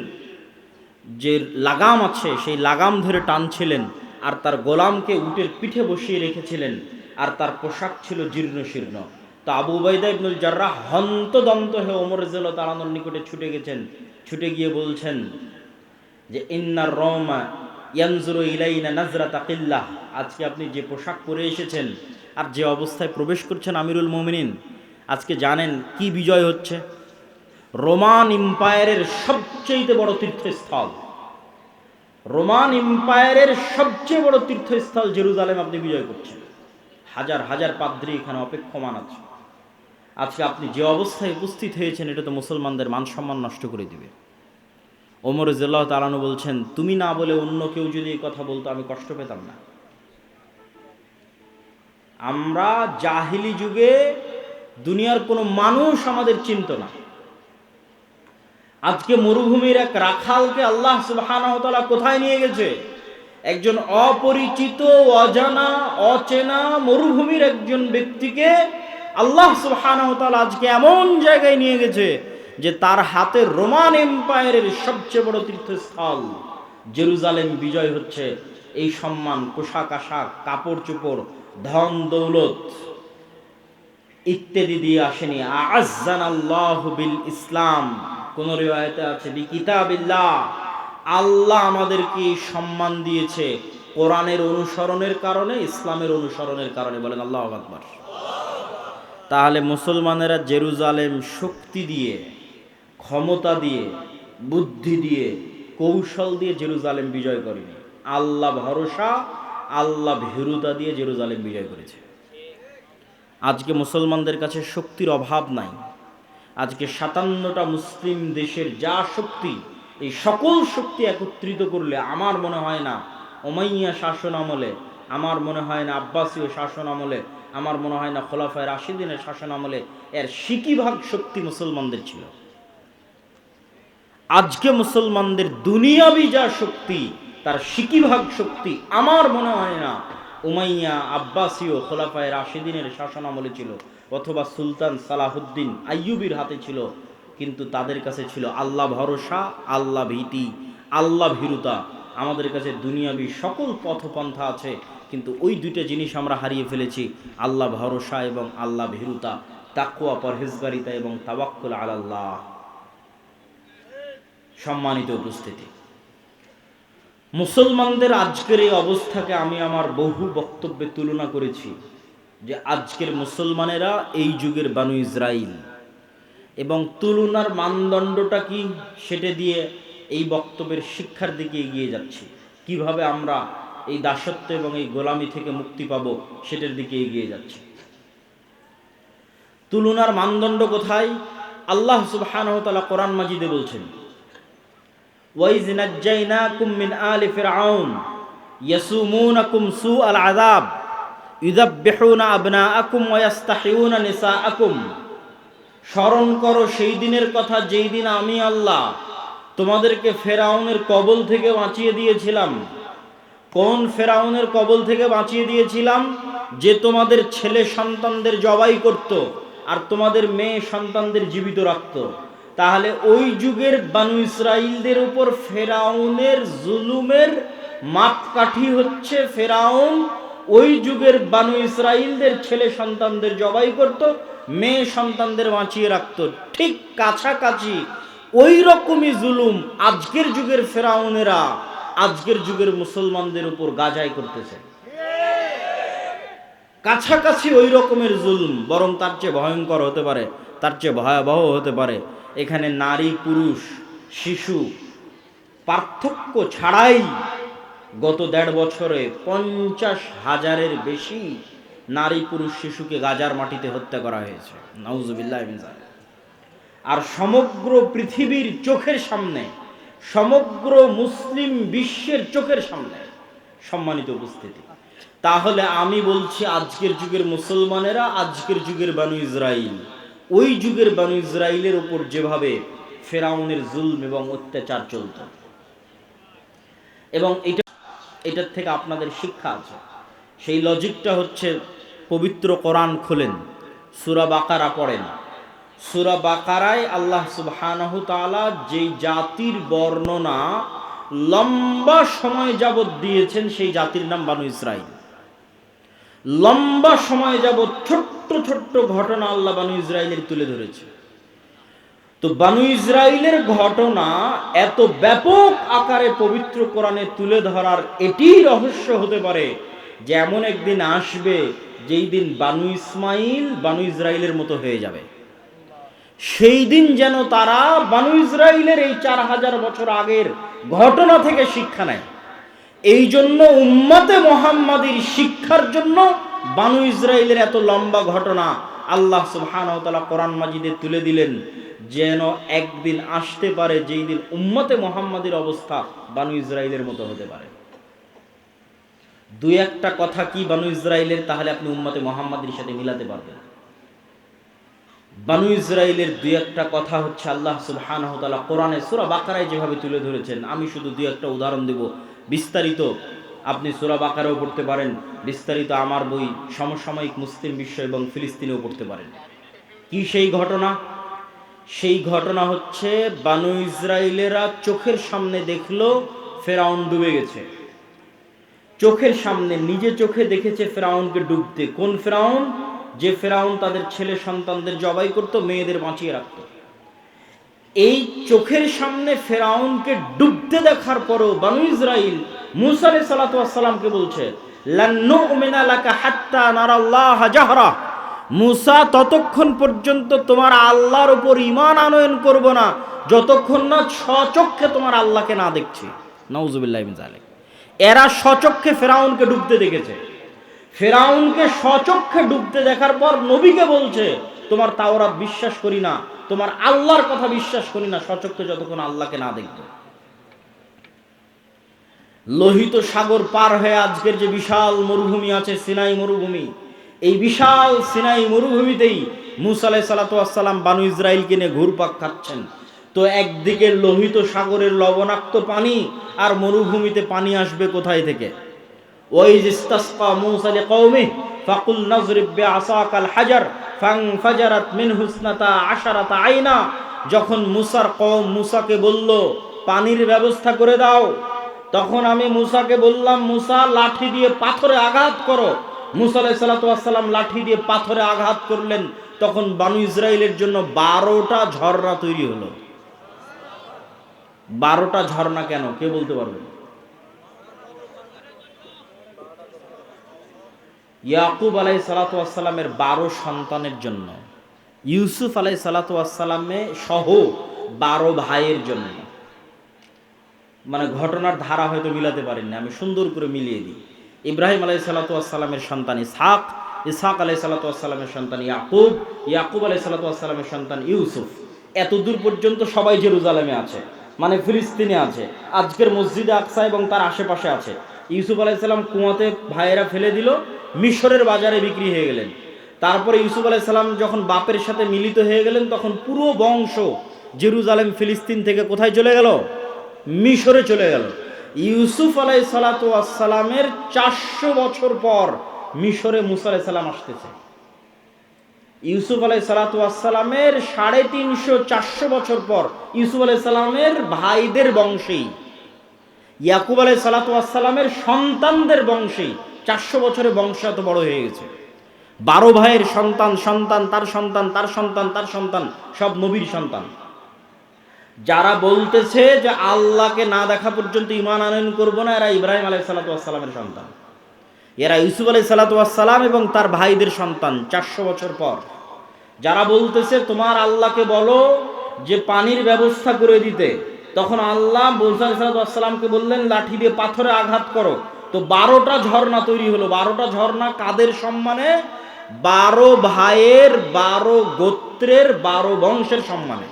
যে লাগাম আছে সেই লাগাম ধরে টানছিলেন, আর তার গোলামকে উটের পিঠে বসিয়ে রেখেছিলেন, আর তার পোশাক ছিল জীর্ণ শীর্ণ। তো আবু উবাইদা ইবনুল জাররাহ হন্তদন্ত হয়ে ওমর রাদিয়াল্লাহু তাআলার নিকটে ছুটে গেছেন, ছুটে গিয়ে বলছেন যে ইন্নার রওমা ইয়ানজুরু ইলাইনা নাজরাতা কিল্লাহ, আজকে আপনি যে পোশাক পরে এসেছেন আর যে অবস্থায় প্রবেশ করছেন আমিরুল মুমিনিন, আজকে জানেন কি বিজয় হচ্ছে? রোমান এম্পায়ারের সবচেয়ে বড় তীর্থস্থল, রোমান এম্পায়ারের সবচেয়ে বড় তীর্থস্থল জেরুজালেম আপনি বিজয় করছেন। হাজার হাজার পাদ্রী এখানে অপেক্ষমান আছে। আজকে আপনি যে অবস্থায় উপস্থিত হয়েছেন এটা তো মুসলমানদের মান সম্মান নষ্ট করে দিবে। ওমর রাদিয়াল্লাহু তাআলা আনহু বলছেন, তুমি না বলে অন্য কেউ যদি এই কথা বলতো আমি কষ্ট পেতাম না। আমরা জাহিলি যুগে দুনিয়ার কোনো মানুষ আমাদের চিনত না। আজকে মরুভূমির এক রাখালকে আল্লাহ সুবহানাহু ওয়া তাআলা কোথায় নিয়ে গেছে? একজন অপরিচিত, অজানা, অচেনা মরুভূমির একজন ব্যক্তিকে আল্লাহ সুবহানাহু ওয়া তাআলা আজকে এমন জায়গায় নিয়ে গেছে যে তার হাতে রোমান এম্পায়ারের সবচেয়ে বড় তীর্থস্থল জেরুজালেম বিজয় হচ্ছে। এই সম্মান, পোশাক আশাক, কাপড় চোপড়, ধন দৌলত ইত্যাদি দিয়ে আসেনি। আ'আজ্জানাল্লাহু বিল ইসলাম, কোন রিওয়ায়াতে আছে বিকিতাবিল্লাহ, আল্লাহ আমাদেরকে সম্মান দিয়েছে কোরআনের অনুসরণের কারণে, ইসলামের অনুসরণের কারণে। বলেন আল্লাহু আকবার। তাহলে মুসলমানেরা জেরুজালেম শক্তি দিয়ে, ক্ষমতা দিয়ে, বুদ্ধি দিয়ে, কৌশল দিয়ে জেরুজালেম বিজয় করেনি। আল্লাহ ভরসা, আল্লাহ ভীরুতা দিয়ে জেরুজালেম বিজয় করেছে। আজকে মুসলমানদের কাছে শক্তির অভাব নাই। আজকে 57টা মুসলিম দেশের যা শক্তি, এই সকল শক্তি একত্রিত করলে আমার মনে হয় না উমাইয়া শাসন আমলে, আমার মনে হয় না আব্বাসীয় শাসন আমলে, আমার মনে হয় না খোলাফায়ে রাশিদিনের শাসন আমলে এর 60% শক্তি মুসলমানদের ছিল। আজকে মুসলমানদের দুনিয়াবি যা শক্তি তার 60% শক্তি আমার মনে হয় না উমাইয়া, আব্বাসীয়, খোলাফায়ে রাশিদিনের শাসন আমলে ছিল, অথবা সুলতান সালাহুদ্দিন আইয়ুবীর হাতে ছিল। কিন্তু তাদের কাছে ছিল আল্লাহ ভরসা, আল্লাহ ভীতি, আল্লাহ ভীরুতা। আমাদের কাছে দুনিয়াবি সকল পথপন্থা আছে, কিন্তু ওই দুইটা জিনিস আমরা হারিয়ে ফেলেছি, আল্লাহ ভরসা এবং আল্লাহ ভীরুতা, তাকওয়া, পরহেজগারিতা এবং তাওয়াক্কুল আলাল্লাহ। সম্মানিত উপস্থিতি, মুসলমানদের আজকের এই অবস্থাকে আমি আমার বহু বক্তব্যে তুলনা করেছি যে আজকের মুসলমানেরা এই যুগের বানু ইসরাইল, এবং তুলনার মানদণ্ডটা কি সেটা দিয়ে এই বক্তব্যের শিক্ষার দিকে এগিয়ে যাচ্ছি। কিভাবে আমরা এই দাসত্ব এবং এই গোলামি থেকে মুক্তি পাব সেটার দিকে এগিয়ে যাচ্ছি। তুলনার মানদণ্ড কোথায়? আল্লাহ সুবহানাহু ওয়া তাআলা কোরআন মাজিদে বলছেন, ওয়াইজ নাজ্জাইনাকুম মিন আলি ফিরআউন ইয়াসুমুনাকুম সুআল আযাব ইউযাববিহুনা আবনাআকুম ওয়া ইস্তাহিয়ুনা নিসাআকুম। স্মরণ করো সেই দিনের কথা যেই দিন আমি আল্লাহ তোমাদেরকে ফেরাউনের কবল থেকে বাঁচিয়ে দিয়েছিলাম। কোন ফেরাউনের কবল থেকে বাঁচিয়ে দিয়েছিলাম? যে তোমাদের ছেলে সন্তানদের জবাই করত আর তোমাদের মেয়ে সন্তানদের জীবিত রাখত। তাহলে ওই যুগের বানু ইসরাইলদের উপর ফেরাউনের জুলুমের মাপকাঠি হচ্ছে ফেরাউন ওই যুগের বানু ইসরাইলদের ছেলে সন্তানদের জবাই করত, মেয়ে সন্তানদের বাঁচিয়ে রাখত। ঠিক কাছাকাছি ওই রকমই জুলুম আজকের যুগের ফেরাউনেরা আজকের যুগের মুসলমানদের উপর গাজাই করতেছে। কাছাকাছি ওই রকমের জুলুম, বরং তার চেয়ে ভয়ঙ্কর হতে পারে, তার চেয়ে ভয়াবহ হতে পারে। এখানে নারী, পুরুষ, শিশু পার্থক্য ছাড়াই গত 1.5 বছরে 50,000-এর বেশি নারী, পুরুষ, শিশুকে গাজার মাটিতে হত্যা করা হয়েছে। নাউজুবিল্লাহ মিন যালিক। আর সমগ্র পৃথিবীর চোখের সামনে, সমগ্র মুসলিম বিশ্বের চোখের সামনে। সম্মানিত উপস্থিতি, তাহলে আমি বলছি আজকের যুগের মুসলমানেরা আজকের যুগের বানু ইসরাইল, ওই যুগের বানু ইসরাইলের উপর যেভাবে ফেরাউনের জুলম এবং অত্যাচার চলত, এবং এটার থেকে আপনাদের শিক্ষা আছে। সেই লজিকটা হচ্ছে, পবিত্র কোরআন খোলেন, সূরা বাকারা পড়েন। সূরা বাকারায় আল্লাহ সুবহানাহু তাআলা যেই জাতির বর্ণনা লম্বা সময় যাবত দিয়েছেন সেই জাতির নাম বানু ইসরাইল। লম্বা সময় যাবত ছোট্ট ছোট্ট ঘটনা আল্লাহ বানু ইসরাইলের তুলে ধরেছে। তো বানু ইসরাইলের ঘটনা এত ব্যাপক আকারে পবিত্র কোরআনে তুলে ধরার এটি রহস্য হতে পারে যে এমন একদিন আসবে যেই দিন বানু ইসমাইল বানু ইসরাইলের মতো হয়ে যাবে। সেই দিন যেন তারা বানু ইসরাইলের এই 4000 বছর আগের ঘটনা থেকে শিক্ষা নেয়। এই জন্য উম্মতে মুহাম্মাদীর শিক্ষার জন্য বানু ইসরাইলের এত লম্বা ঘটনা আল্লাহ সুবহানাহু ওয়া তাআলা কোরআন মাজিদে তুলে দিলেন, যেন একদিন আসতে পারে যেই দিন উম্মতে মুহাম্মাদীর অবস্থা বানু ইসরাইলের মতো হতে পারে। দুই একটা কথা কি বানু ইসরাইলের, তাহলে আপনি উম্মতে মুহাম্মাদীর সাথে মিলাতে পারবেন। বানু ইসরাইলের দুই একটা কথা হচ্ছে আল্লাহ সুবহানাহু ওয়া তাআলা কোরআনে সূরা বাকারায় যেভাবে তুলে ধরেছেন, আমি শুধু দুই একটা উদাহরণ দেব। বিস্তারিত আপনি সূরা বাকারাও পড়তে পারেন, বিস্তারিত আমার বই সমসাময়িক মুসলিম বিশ্ব এবং ফিলিস্তিনেও পড়তে পারেন। কি সেই ঘটনা? সেই ঘটনা হচ্ছে বানু ইসরাইলেরা চোখের সামনে দেখলো ফেরাউন ডুবে গেছে। চোখের সামনে নিজে চোখে দেখেছে ফেরাউনকে ডুবতে। কোন ফেরাউন? যে ফেরাউন তাদের ছেলে সন্তানদের জবাই করত, মেয়েদের বাঁচিয়ে রাখত। এই চোখের সামনে ফেরাউনকে ডুবতে দেখার পরও বানু ইসরাইল মূসা আলাইহিস সালাতু ওয়াস সালামকে বলছে, লান নুমিনা লাকা হাত্তা নারাল্লাহ জাহরা। মূসা, ততক্ষণ পর্যন্ত তোমার আল্লাহর উপর ঈমান আনয়ন করব না যতক্ষণ না স্বচক্ষে তোমার আল্লাহকে না দেখছি। নাউজুবিল্লাহি মিন যালিক। এরা স্বচক্ষে ফেরাউনকে ডুবতে দেখেছে। ফেরাউনকে স্বচক্ষে ডুবতে দেখার পর নবীকে বলছে, তোমার তাওরাত বিশ্বাস করি না, তোমার আল্লাহর কথা বিশ্বাস করি না স্বচক্ষে যতক্ষণ আল্লাহকে না দেখব। লোহিত সাগর পার হয়ে আজকের যে বিশাল মরুভূমি আছে, সিনাই মরুভূমি, এই বিশাল সিনাই মরুভূমিতেই মূসা আলাইহিস সালাতু ওয়াস সালাম বানু ইসরাইলকে নিয়ে ঘুরপাক খাচ্ছেন। তো একদিকে লোহিত সাগরের লবণাক্ত পানি, আর মরুভূমিতে পানি আসবে কোথায় থেকে? ওয়াইজ ইসতাসকা মূসা লিকওমিহি ফাকুল নাযরিব বিআসাকাল হাজার ফানফাজারাত মিনহু ইসনাতা আশারাতা আইনা। যখন মূসার কওম মূসাকে বলল পানির ব্যবস্থা করে দাও, তখন আমি মূসাকে বললাম, মূসা লাঠি দিয়ে পাথরে আঘাত করো। মূসা আলাইহিস সালাতু ওয়াস সালাম লাঠি দিয়ে পাথরে আঘাত করলেন। তখন বানু ইসরাইলের জন্য 12টা ঝর্ণা তৈরি হলো। 12টা ঝর্ণা কেন, কে বলতে পারবেন? ইয়াকুব আলাইহিস সালাতু ওয়াস সালামের 12 সন্তানের জন্য, ইউসুফ আলাইহিস সালাতু ওয়াস সালামে সহ 12 ভাইয়ের জন্য। মানে ঘটনার ধারা হয়তো মিলাতে পারেননি, আমি সুন্দর করে মিলিয়ে দিই। ইব্রাহিম আলাইহিস সালাতু ওয়াস সালামের সন্তান ইসহাক, ইসহাক আলাইহিস সালাতু ওয়াস সালামের সন্তান ইয়াকুব, ইয়াকুব আলাইহিস সালাতু ওয়াস সালামের সন্তান ইউসুফ। এতদূর পর্যন্ত সবাই জেরুজালেমে আছে, মানে ফিলিস্তিনে আছে, আজকের মসজিদে আকসা এবং তার আশেপাশে আছে। ইউসুফ আলাইহিস সালাম কুয়াতে ভাইয়েরা ফেলে দিল, মিশরের বাজারে বিক্রি হয়ে গেলেন। তারপরে ইউসুফ আলাইহিস সালাম যখন বাপের সাথে মিলিত হয়ে গেলেন, তখন পুরো বংশ জেরুজালেম ফিলিস্তিন থেকে কোথায় চলে গেল? মিশরে চলে গেল। ইউসুফ আলাইহিস সালাতু ওয়াস সালামের 400 বছর পর মিশরে মূসা আলাইহিস সালাম আসতেছে। ইউসুফ আলাইহিস সালাতু ওয়াস সালামের 350 400 বছর পর ইউসুফ আলাইহিস সালামের ভাইদের বংশেই, ইয়াকুব আলাইহিস সালাতু ওয়াস সালামের সন্তানদের বংশেই 400 বছরে বংশ এত বড় হয়ে গেছে। 12 ভাইয়ের সন্তান, সন্তান তার সন্তান, তার সন্তান, তার সন্তান, সব নবীর সন্তান। যারা বলতেছে যে আল্লাহকে না দেখা পর্যন্ত ঈমান আনয়ন করব না, এরা ইব্রাহিম আলাইহিস সালাতু ওয়াস সালামের সন্তান। এরা ইউসুফ আলাইহিস সালাতু ওয়াস সালাম এবং তার ভাইদের সন্তান 400 বছর পর। যারা বলতেছে তোমার আল্লাহকে বলো যে পানির ব্যবস্থা করে দিতে, তখন আল্লাহ মূসা আলাইহিস সালাতু ওয়াস সালামকে বললেন লাঠি দিয়ে পাথরে আঘাত করো। তো 12টা ঝর্ণা তৈরি হলো। 12টা ঝর্ণা কাদের সম্মানে? 12 ভাইয়ের, 12 গোত্রের, 12 বংশের সম্মানে।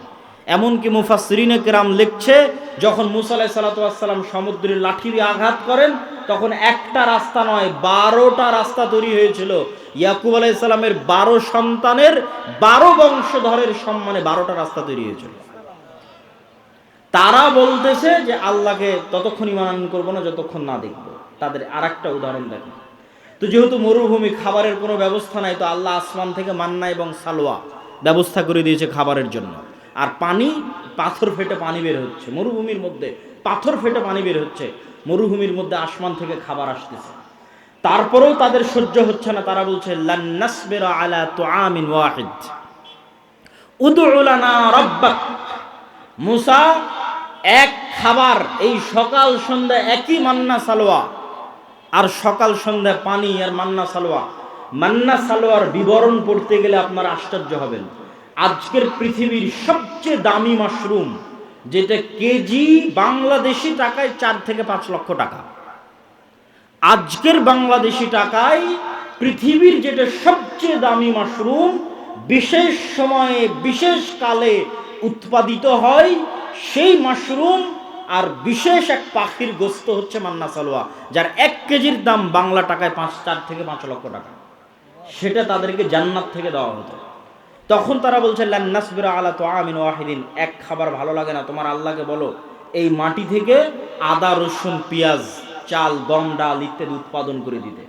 এমনকি মুফাসসিরিনে কেরাম লিখছে, যখন মূসা আলাইহিস সালাতু ওয়াস সালাম সমুদ্রের লাঠি দিয়ে আঘাত করেন, তখন একটা রাস্তা নয় 12টা রাস্তা তৈরি হয়েছিল। ইয়াকুব আলাইহিস সালামের 12 সন্তানের 12 বংশধরের সম্মানে 12টা রাস্তা তৈরি হয়েছিল। তারা বলতেছে যে আল্লাহকে ততক্ষণ ঈমান আনয়ন করব না যতক্ষণ না দেখব। তাদের আরেকটা উদাহরণ দেখেন তো, যেহেতু মরুভূমি, খাবারের কোনো ব্যবস্থা নাই, তো আল্লাহ আসমান থেকে মান্না এবং সালোয়া ব্যবস্থা করে দিয়েছে খাবারের জন্য। আর পানি, পাথর ফেটে পানি বের হচ্ছে মরুভূমির মধ্যে, পাথর ফেটে পানি বের হচ্ছে মরুভূমির মধ্যে, আসমান থেকে খাবার আসতেছে। তারপরেও তাদের সহ্য হচ্ছে না। তারা বলছে লান নাসবিরা আলা তুআমিন ওয়াহিদ উদউ লানা রাব্বাক, মুসা এক খাবার, এই সকাল সন্ধ্যা একই মান্না সালোয়া, আর সকাল সন্ধ্যা পানি আর মান্না সালোয়া। মান্না সালোয়ার বিবরণ পড়তে গেলে আপনারা আশ্চর্য হবেন। আজকের পৃথিবীর সবচেয়ে দামি মাশরুম, যেটা কেজি বাংলাদেশি টাকায় 4 থেকে 5 লক্ষ টাকা, আজকের বাংলাদেশি টাকায় পৃথিবীর যেটা সবচেয়ে দামি মাশরুম, বিশেষ সময়ে বিশেষ কালে উৎপাদিত হয়, সেই মাশরুম আর বিশেষ এক পাখির গোস্ত হচ্ছে মান্না সালোয়া, যার 1 কেজির দাম বাংলা টাকায় 4 থেকে 5 লক্ষ টাকা। সেটা তাদেরকে জান্নাত থেকে দেওয়া হতো। তখন তারা বলছে লান নাসবিরা আলা তুআমিন ওয়াহিদিন, এক খাবার ভালো লাগে না, তোমার আল্লাহকে বলো এই মাটি থেকে আদা রসুন পেঁয়াজ চাল গম ডাল ইত্যাদি উৎপাদন করে দিতে।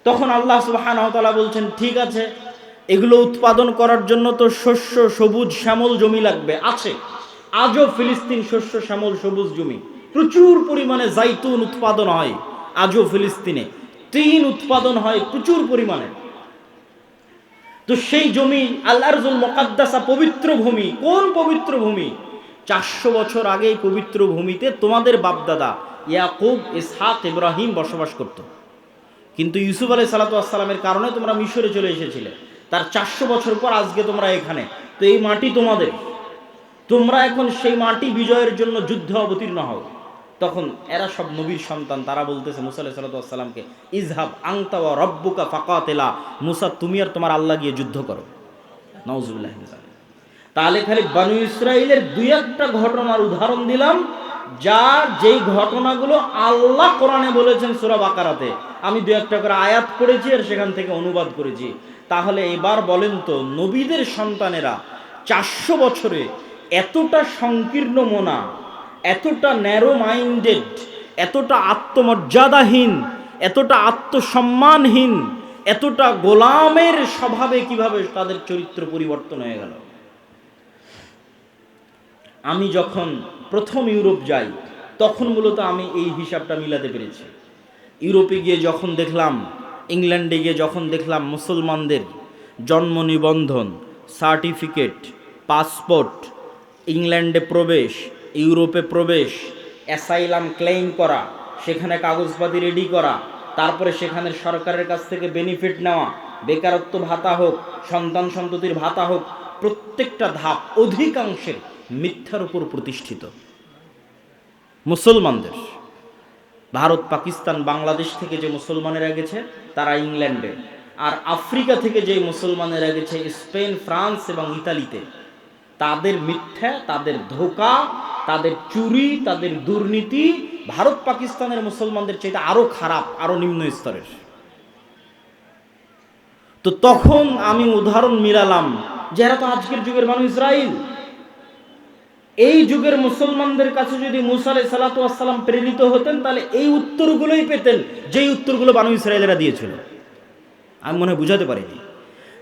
তখন আল্লাহ সুবহানাহু ওয়া তাআলা বলছেন ঠিক আছে, এগুলো উৎপাদন করার জন্য তো শস্য সবুজ শ্যামল জমি লাগবে, আছে আজও ফিলিস্তিন শস্য শ্যামল সবুজ জমি, প্রচুর পরিমাণে জাইতুন উৎপাদন হয়, আজও ফিলিস্তিনে তিন উৎপাদন হয় প্রচুর পরিমাণে। তো সেই জমি আল আরজুল মুকাদ্দাসা, পবিত্র ভূমি। কোন পবিত্র ভূমি? 400 বছর আগে এই পবিত্র ভূমিতে তোমাদের বাপদাদা ইয়াকুব ইসহাক ইব্রাহিম বসবাস করত। কিন্তু ইউসুফ আলাইহিস সালাতু ওয়াস সালামের কারণে তোমরা মিশরে চলে এসেছিলে, তার 400 বছর পর আজকে তোমরা এখানে। তো এই মাটি তোমাদের, তোমরা এখন সেই মাটি বিজয়ের জন্য যুদ্ধে অবতীর্ণ হও। তখন এরা সব নবীর সন্তান, তারা বলতেছে মুসা আলাইহিস সালাতু ওয়াস সালামকে, ইযহাব আনতা ওয়া রাব্বুকা ফাকাতিলা, মুসা তুমি আর তোমার আল্লাহ গিয়ে যুদ্ধ করো। নাউযুবিল্লাহি মিন যালিক। তাহলে খালি বনু ইসরাইলের 2-1টা ঘটনার উদাহরণ দিলাম, যেই ঘটনাগুলো আল্লাহ কোরআনে বলেছেন সূরা বাকারাতে, আমি 2-1টা করে আয়াত পড়েছি আর সেখান থেকে অনুবাদ করেছি। তাহলে এবার বলেন তো, নবীদের সন্তানেরা 400 বছরে এতটা সংকীর্ণ মনা, এতটা ন্যারো মাইন্ডেড, এতটা আত্মমর্যাদাহীন, এতটা আত্মসম্মানহীন, এতটা গোলামের স্বভাবে কিভাবে তাদের চরিত্র পরিবর্তন হয়ে গেল? আমি যখন প্রথম ইউরোপ যাই তখন মূলত আমি এই হিসাবটা মিলাতে পেরেছি। ইউরোপে গিয়ে যখন দেখলাম, ইংল্যান্ডে গিয়ে যখন দেখলাম মুসলমানদের জন্ম নিবন্ধন, সার্টিফিকেট, পাসপোর্ট, ইংল্যান্ডে প্রবেশ, ইউরোপে প্রবেশ, অ্যাসাইলাম ক্লেইম করা, সেখানে কাগজপাতি রেডি করা, তারপরে সেখানে সরকারের কাছ থেকে বেনিফিট নেওয়া, বেকারত্ব ভাতা হোক, সন্তান সন্ততির ভাতা হোক, প্রত্যেকটা ধাপ অধিকাংশের মিথ্যার উপর প্রতিষ্ঠিত। মুসলমানদের ভারত, পাকিস্তান, বাংলাদেশ থেকে যে মুসলমানেরা গেছে তারা ইংল্যান্ডে, আর আফ্রিকা থেকে যে মুসলমানেরা গেছে স্পেন, ফ্রান্স এবং ইতালিতে, তাদের মিথ্যা, তাদের ধোঁকা, তাদের চুরি, তাদের দুর্নীতি ভারত পাকিস্তানের মুসলমানদের চাইতে আরো খারাপ, আরো নিম্ন স্তরের। তো তখন আমি উদাহরণ মিলালাম, যারা তো আজকের যুগের বনু ইসরাইল, এই যুগের মুসলমানদের কাছে যদি মুসা আলাইহিস সালাতু ওয়াস সালাম প্রেরিত হতেন, তাহলে এই উত্তরগুলোই পেতেন যেই উত্তরগুলো বনু ইসরাইলেরা দিয়েছিল। আমি মনে হয় বুঝাতে পারিনি।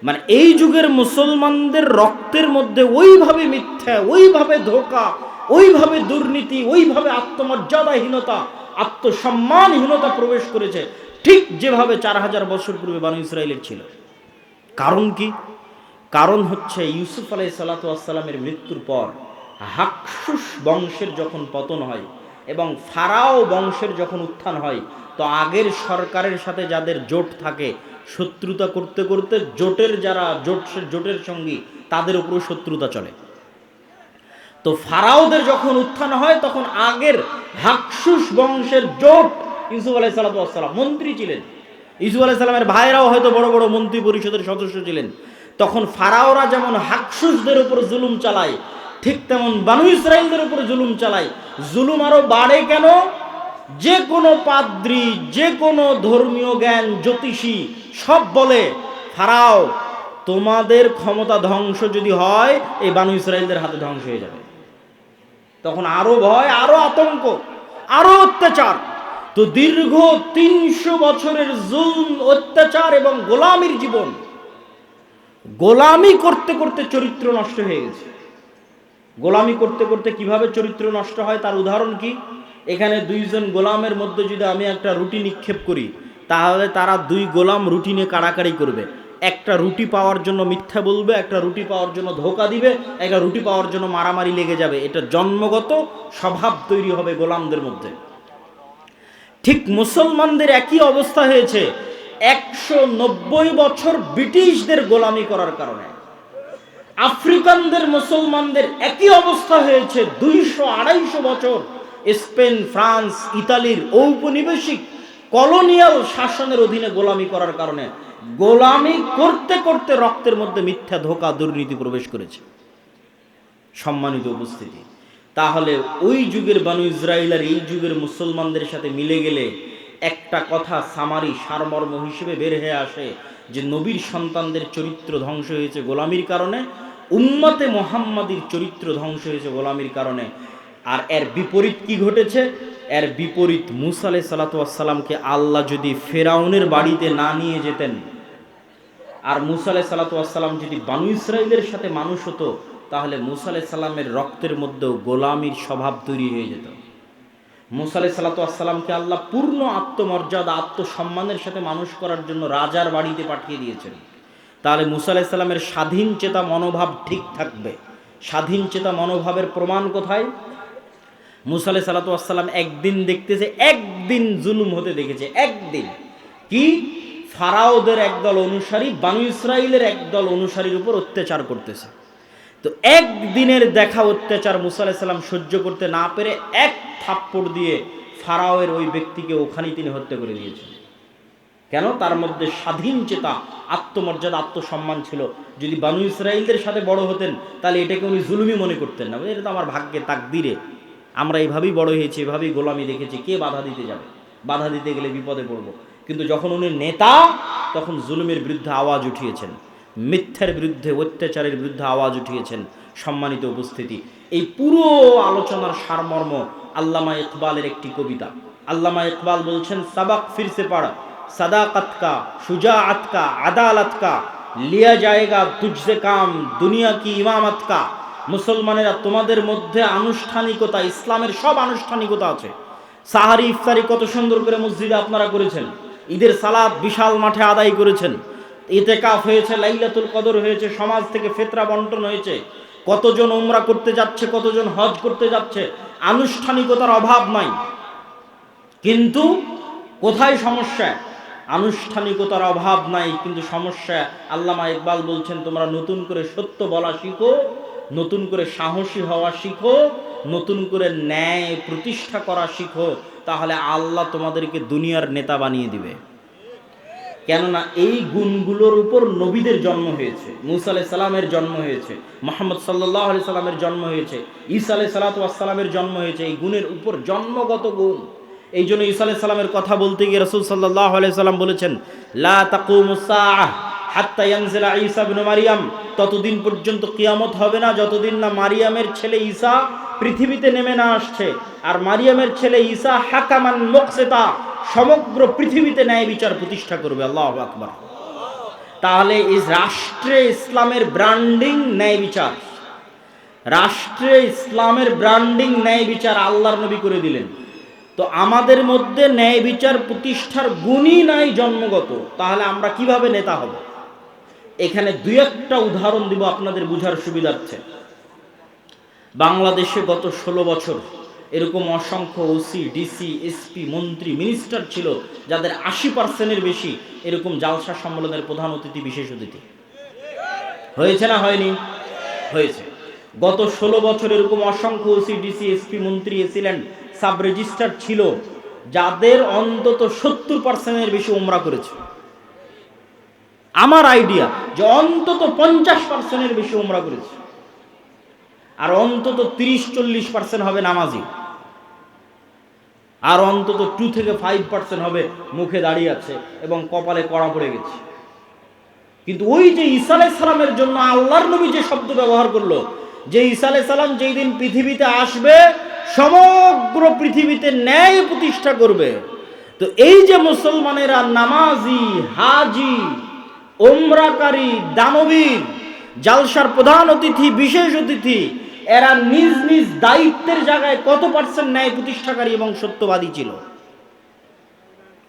মানে এই যুগের মুসলমানদের রক্তের মধ্যে ওইভাবে মিথ্যা, ওইভাবে ধোঁকা, ওইভাবে দুর্নীতি, ওইভাবে আত্মমর্যাদাহীনতা, আত্মসম্মানহীনতা প্রবেশ করেছে, ঠিক যেভাবে 4000 বছর পূর্বে বনু ইসরাইলের ছিল। কারণ কি? কারণ হচ্ছে ইউসুফ আলাইহিস সালাতু ওয়াস সালামের মৃত্যুর পর হাকসুস বংশের যখন পতন হয় এবং ফারাও বংশের যখন উত্থান হয়, তো আগের সরকারের সাথে যাদের জোট থাকে, শত্রুতা করতে করতে জোটের সঙ্গী তাদের উপর শত্রুতা চলে। তো ফারাওদের যখন উত্থান হয়, তখন আগের হাকসুস বংশের জোট, ইউসুফ আলাইহিস সালাতু ওয়াস সালাম মন্ত্রী ছিলেন, ইউসুফ আলাইহিস সালামের ভাইরাও হয়তো বড় বড় মন্ত্রী পরিষদের সদস্য ছিলেন। তখন ফারাওরা যেমন হাকসুসদের উপর জুলুম চালায়, ঠিক তেমন বনু ইসরাইলদের উপর জুলুম চালায়। জুলুম আরো বাড়ে কেন? যে কোনো পাদ্রী, যে কোনো ধর্মীয় জ্ঞান, জ্যোতিষী সব বলে, ফারাও তোমাদের ক্ষমতা ধ্বংস যদি হয়, এই বনু ইসরাইলদের হাতে ধ্বংস হয়ে যাবে। তখন আরো ভয়, আরো আতঙ্ক, আরো অত্যাচার। তো দীর্ঘ 300 বছরের জুলম, অত্যাচার এবং গোলামির জীবন, গোলামি করতে করতে চরিত্র নষ্ট হয়ে গেছে। গোলামি করতে করতে কিভাবে চরিত্র নষ্ট হয় তার উদাহরণ কি? এখানে 2 জন গোলামের মধ্যে যদি আমি একটা রুটি নিক্ষেপ করি, তাহলে তারা 2 গোলাম রুটি নিয়ে কাড়াকাড়ি করবে। একটা রুটি পাওয়ার জন্য মিথ্যা বলবে, একটা রুটি পাওয়ার জন্য ধোঁকা দিবে, একটা রুটি পাওয়ার জন্য মারামারি লেগে যাবে। এটা জন্মগত স্বভাব তৈরি হবে গোলামদের মধ্যে। ঠিক মুসলমানদের একই অবস্থা হয়েছে 190 বছর ব্রিটিশদের গোলামি করার কারণে। আফ্রিকানদের মুসলমানদের একই অবস্থা হয়েছে 200-250 বছর স্পেন, ফ্রান্স, ইতালির ঔপনিবেশিক কলোনিয়াল শাসনের অধীনে গোলামি করার কারণে। গোলামি করতে করতে রক্তের মধ্যে মিথ্যা, ধোঁকা, দুর্নীতি প্রবেশ করেছে। সম্মানিত উপস্থিতি, তাহলে ওই যুগের বানু ইসরাইল আর এই যুগের মুসলমানদের সাথে মিলে গেলে একটা কথা সামারি সারমর্ম হিসেবে বের হয়ে আসে যে নবীর সন্তানদের চরিত্র ধ্বংস হয়েছে গোলামির কারণে, উম্মতে মুহাম্মাদির চরিত্র ধ্বংস হয়েছে গোলামির কারণে। আর এর বিপরীত কি ঘটেছে? এর বিপরীত, মুসা আলাইহিস সালাতু ওয়াস সালামকে আল্লাহ যদি ফেরাউনের বাড়িতে না নিয়ে যেতেন, আর মুসা আলাইহিস সালাতু ওয়াস সালাম যদি বানু ইসরাইলের সাথে মানুষ হতো, তাহলে মুসা আলাইহিস সালামের রক্তের মধ্যেও গোলামির স্বভাব তৈরি হয়ে যেত। মুসা আলাইহিস সালাতু ওয়াস সালামকে আল্লাহ পূর্ণ আত্মমর্যাদা, আত্মসম্মানের সাথে মানুষ করার জন্য রাজার বাড়িতে পাঠিয়ে দিয়েছেন। তাহলে মুসা আলাইহিস সালামের স্বাধীন চেতা মনোভাব ঠিক থাকবে। স্বাধীন চেতা মনোভাবের প্রমাণ কোথায়? মুসা আলাইহিস সালাতু ওয়াস সালাম একদিন দেখতেছে, একদিন জুলুম হতে দেখেছে। একদিন কি? ফারাওদের একদল অনুসারী বানু ইসরাইলের একদল অনুসারীর উপর অত্যাচার করতেছে। তো একদিনের দেখা অত্যাচার মুসা আলাইহিস সালাম সহ্য করতে না পেরে এক থাপ্পড় দিয়ে ফারাওয়ের ওই ব্যক্তিকে ওখানেই তিনি হত্যা করে দিয়েছেন। কেন? তার মধ্যে স্বাধীন চেতা, আত্মমর্যাদা, আত্মসম্মান ছিল। যদি বানু ইসরাইলদের সাথে বড় হতেন তাহলে এটাকে উনি জুলুমি মনে করতেন না। এটা তো আমার ভাগ্যে, তাকদিরে, আমরা এইভাবেই বড় হয়েছি, এভাবেই গোলামি দেখেছি, কে বাধা দিতে যাবে? বাধা দিতে গেলে বিপদে পড়ব। কিন্তু যখন উনি নেতা, তখন জুলুমের বিরুদ্ধে আওয়াজ উঠিয়েছেন, মিথ্যার বিরুদ্ধে, অত্যাচারের বিরুদ্ধে আওয়াজ উঠিয়েছেন। সম্মানিত উপস্থিতি, এই পুরো আলোচনার সারমর্ম আল্লামা ইকবালের একটি কবিতা। আল্লামা ইকবাল বলছেন, সাবাক ফিরসে পড়, সাদাকত কা, শুজাআত কা, আদালত কা, লিয়া জায়েগা তুঝসে কাম, দুনিয়া কি ইমামত কা। মুসলমানেরা, তোমাদের মধ্যে আনুষ্ঠানিকতা, ইসলামের সব আনুষ্ঠানিকতা আছে। সাহারি, ইফতারি কত সুন্দর করে মসজিদে আপনারা করেছেন। ঈদের সালাত বিশাল মাঠে আদায় করেছেন। ইতিকাফ হয়েছে, লাইলাতুল কদর হয়েছে, সমাজ থেকে ফিতরা বন্টন হয়েছে। কতজন উমরা করতে যাচ্ছে, কতজন হজ করতে যাচ্ছে। আনুষ্ঠানিকতার অভাব নাই। কিন্তু কোথায় সমস্যা? আনুষ্ঠানিকতার অভাব নাই, কিন্তু সমস্যা। আল্লামা ইকবাল বলছেন, তোমরা নতুন করে সত্য বলা শিখো, নতুন করে সাহসী হওয়া শিখো, নতুন করে ন্যায় প্রতিষ্ঠা করা শিখো, তাহলে আল্লাহ তোমাদেরকে দুনিয়ার নেতা বানিয়ে দিবে। কেননা এই গুণগুলোর উপর নবীদের জন্ম হয়েছে, মুসা আলাইহিস সালামের জন্ম হয়েছে, মুহাম্মদ সাল্লাল্লাহু আলাইহি সাল্লামের জন্ম হয়েছে, ঈসা আলাইহিস সালাতু ওয়াস সালামের জন্ম হয়েছে। এই গুণের উপর জন্মগত গুণ। এই জন্য ঈসা আলাইহিস সালামের কথা বলতে গিয়ে রাসূল সাল্লাল্লাহু আলাইহি সাল্লাম বলেছেন, লা তাকুমুস সাআহ হাত্তা ইয়ানজিলা ঈসা ইবনে মারইয়াম। ততদিন পর্যন্ত কিয়ামত হবে না যতদিন না মারিয়ামের ছেলে ঈসা পৃথিবীতে নেমে না আসছে। আর মারিয়ামের ছেলে ঈসা হাকামান মুকসিতা, সমগ্র পৃথিবীতে ন্যায় বিচার প্রতিষ্ঠা করবে। আল্লাহু আকবার। তাহলে এই রাষ্ট্রে ইসলামের ব্র্যান্ডিং ন্যায় বিচার, রাষ্ট্রে ইসলামের ব্র্যান্ডিং ন্যায় বিচার আল্লাহর নবী করে দিলেন। তো আমাদের মধ্যে ন্যায় বিচার প্রতিষ্ঠার গুণই নাই জন্মগত, তাহলে আমরা কিভাবে নেতা হব? এখানে দুই একটা উদাহরণ দিব আপনাদের বুঝার সুবিধার্থে। বাংলাদেশে গত 16 বছর এরকম অসংখ্য ওসি, ডিসি, এসপি, মন্ত্রী, মিনিস্টার ছিল যাদের 80%-এর বেশি এরকম জালসা সম্মেলনের প্রধান অতিথি, বিশেষ অতিথি হয়েছে না হয়নি? হয়েছে। গত 16 বছর এরকম অসংখ্য ওসি, ডিসি, এসপি, মন্ত্রী, এসিল্যান্ড, সাব রেজিস্ট্রার ছিল যাদের অন্তত 70%-এর বেশি উমরা করেছে। আমার আইডিয়া যে অন্তত 50%-এর বেশি উমরা করেছে, আর অন্তত 30-40% হবে নামাজি, আর অন্তত 2 থেকে 5% হবে মুখে দাঁড়িয়ে আছে এবং কপালে কড়া পড়ে গেছে। কিন্তু ওই যে ঈসা আলাইহিস সালামের জন্য আল্লাহর নবী যে শব্দ ব্যবহার করলো, যে ঈসা আলাইহিস সালাম যেই দিন পৃথিবীতে আসবে সমগ্র পৃথিবীতে ন্যায় প্রতিষ্ঠা করবে। তো এই যে মুসলমানেরা নামাজি, হাজি, ওমরাকারী, দানবীর, জালসার প্রধান অতিথি, বিশেষ অতিথি, এরা নিজ নিজ দায়িত্বের জায়গায় কত পার্সেন্ট ন্যায় প্রতিষ্ঠাকারী এবং সত্যবাদী ছিল?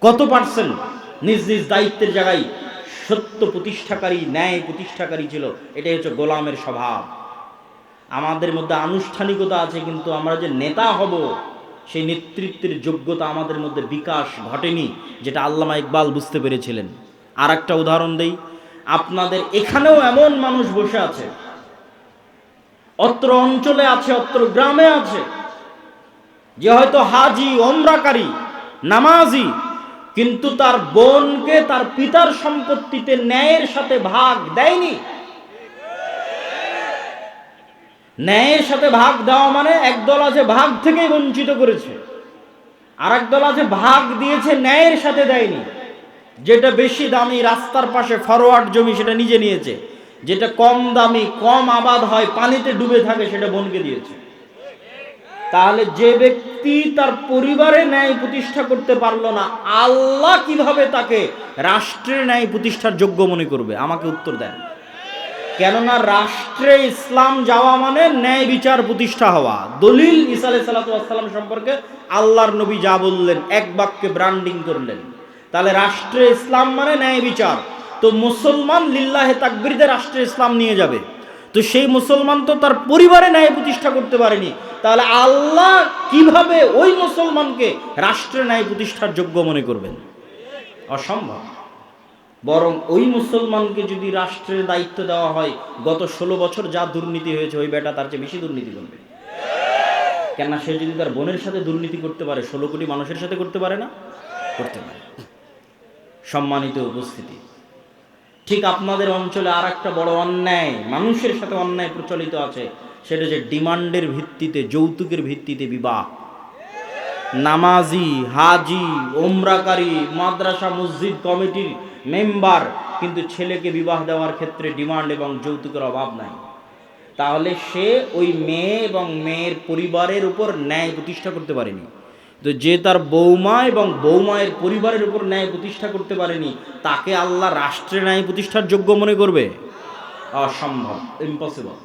কত পার্সেন্ট নিজ নিজ দায়িত্বের জায়গায় সত্য প্রতিষ্ঠাকারী, ন্যায় প্রতিষ্ঠাকারী ছিল। এটাই হচ্ছে গোলামের স্বভাব। আমাদের মধ্যে আনুষ্ঠানিকতা আছে, কিন্তু আমরা যে নেতা হব সেই নেতৃত্বের যোগ্যতা আমাদের মধ্যে বিকাশ ঘটেনি, যেটা আল্লামা ইকবাল বুঝতে পেরেছিলেন। আর একটা উদাহরণ দেই, আপনাদের এখানেও এমন মানুষ বসে আছে, অত্র অঞ্চলে আছে, অত্র গ্রামে আছে, যে হয়তো হাজি, ওমরাকারী, নামাজি, কিন্তু তার বোনকে তার পিতার সম্পত্তিতে ন্যায়ের সাথে ভাগ দেয়নি। ন্যায়ের সাথে ভাগ দেওয়া মানে একদল আছে ভাগ থেকেই বঞ্চিত করেছে, আর একদল আছে ভাগ দিয়েছে ন্যায়ের সাথে দেয়নি। যেটা বেশি দামি রাস্তার পাশে ফরওয়ার্ড জমি সেটা নিজে নিয়েছে, যেটা কম দামি, কম আবাদ হয়, পানিতে ডুবে থাকে, সেটা বোনকে দিয়েছে। তাহলে যে ব্যক্তি তার পরিবারে ন্যায় প্রতিষ্ঠা করতে পারলো না, আল্লাহ কিভাবে তাকে রাষ্ট্রের ন্যায় প্রতিষ্ঠার যোগ্য মনে করবে? আমাকে উত্তর দেন। কেননা রাষ্ট্রে ইসলাম যাওয়া মানে ন্যায় বিচার প্রতিষ্ঠা হওয়া। দলিল ঈসা আলাইহিস সালাম সম্পর্কে আল্লাহর নবী যা বললেন, এক বাক্যে ব্র্যান্ডিং করলেন। তাহলে রাষ্ট্রে ইসলাম মানে ন্যায় বিচার। তো মুসলমান লিল্লাহে তাকবীরদের রাষ্ট্রে ইসলাম নিয়ে যাবে, তো সেই মুসলমান তো তার পরিবারে ন্যায় প্রতিষ্ঠা করতে পারেনি, তাহলে আল্লাহ কিভাবে ওই মুসলমানকে রাষ্ট্রে ন্যায় প্রতিষ্ঠার যোগ্য মনে করবেন? অসম্ভব। বরং ওই মুসলমানকে যদি রাষ্ট্রের দায়িত্ব দেওয়া হয়, গত 16 বছর যা দুর্নীতি হয়েছে, ওই বেটা তার চেয়ে বেশি দুর্নীতি করবে। কেননা সে যদি তার বোনের সাথে দুর্নীতি করতে পারে, 16 কোটি মানুষের সাথে করতে পারে না? করতে পারে। সম্মানিত উপস্থিতি, ঠিক আপনাদের অঞ্চলে আর একটা বড় অন্যায়, মানুষের সাথে অন্যায় প্রচলিত আছে, সেটা যে ডিমান্ডের ভিত্তিতে, যৌতুকের ভিত্তিতে বিবাহ। নামাজি, হাজি, ওমরাকারী, মাদ্রাসা মসজিদ কমিটির মেম্বার, কিন্তু ছেলেকে বিবাহ দেওয়ার ক্ষেত্রে ডিমান্ড এবং যৌতুকের অভাব নাই। তাহলে সে ওই মেয়ে এবং মেয়ের পরিবারের উপর ন্যায় প্রতিষ্ঠা করতে পারেনি। তো যে তার বৌমা এবং বৌমায়ের পরিবারের উপর ন্যায় প্রতিষ্ঠা করতে পারেনি, তাকে আল্লাহ রাষ্ট্রে ন্যায় প্রতিষ্ঠার যোগ্য মনে করবে? অসম্ভব, ইম্পসিবল।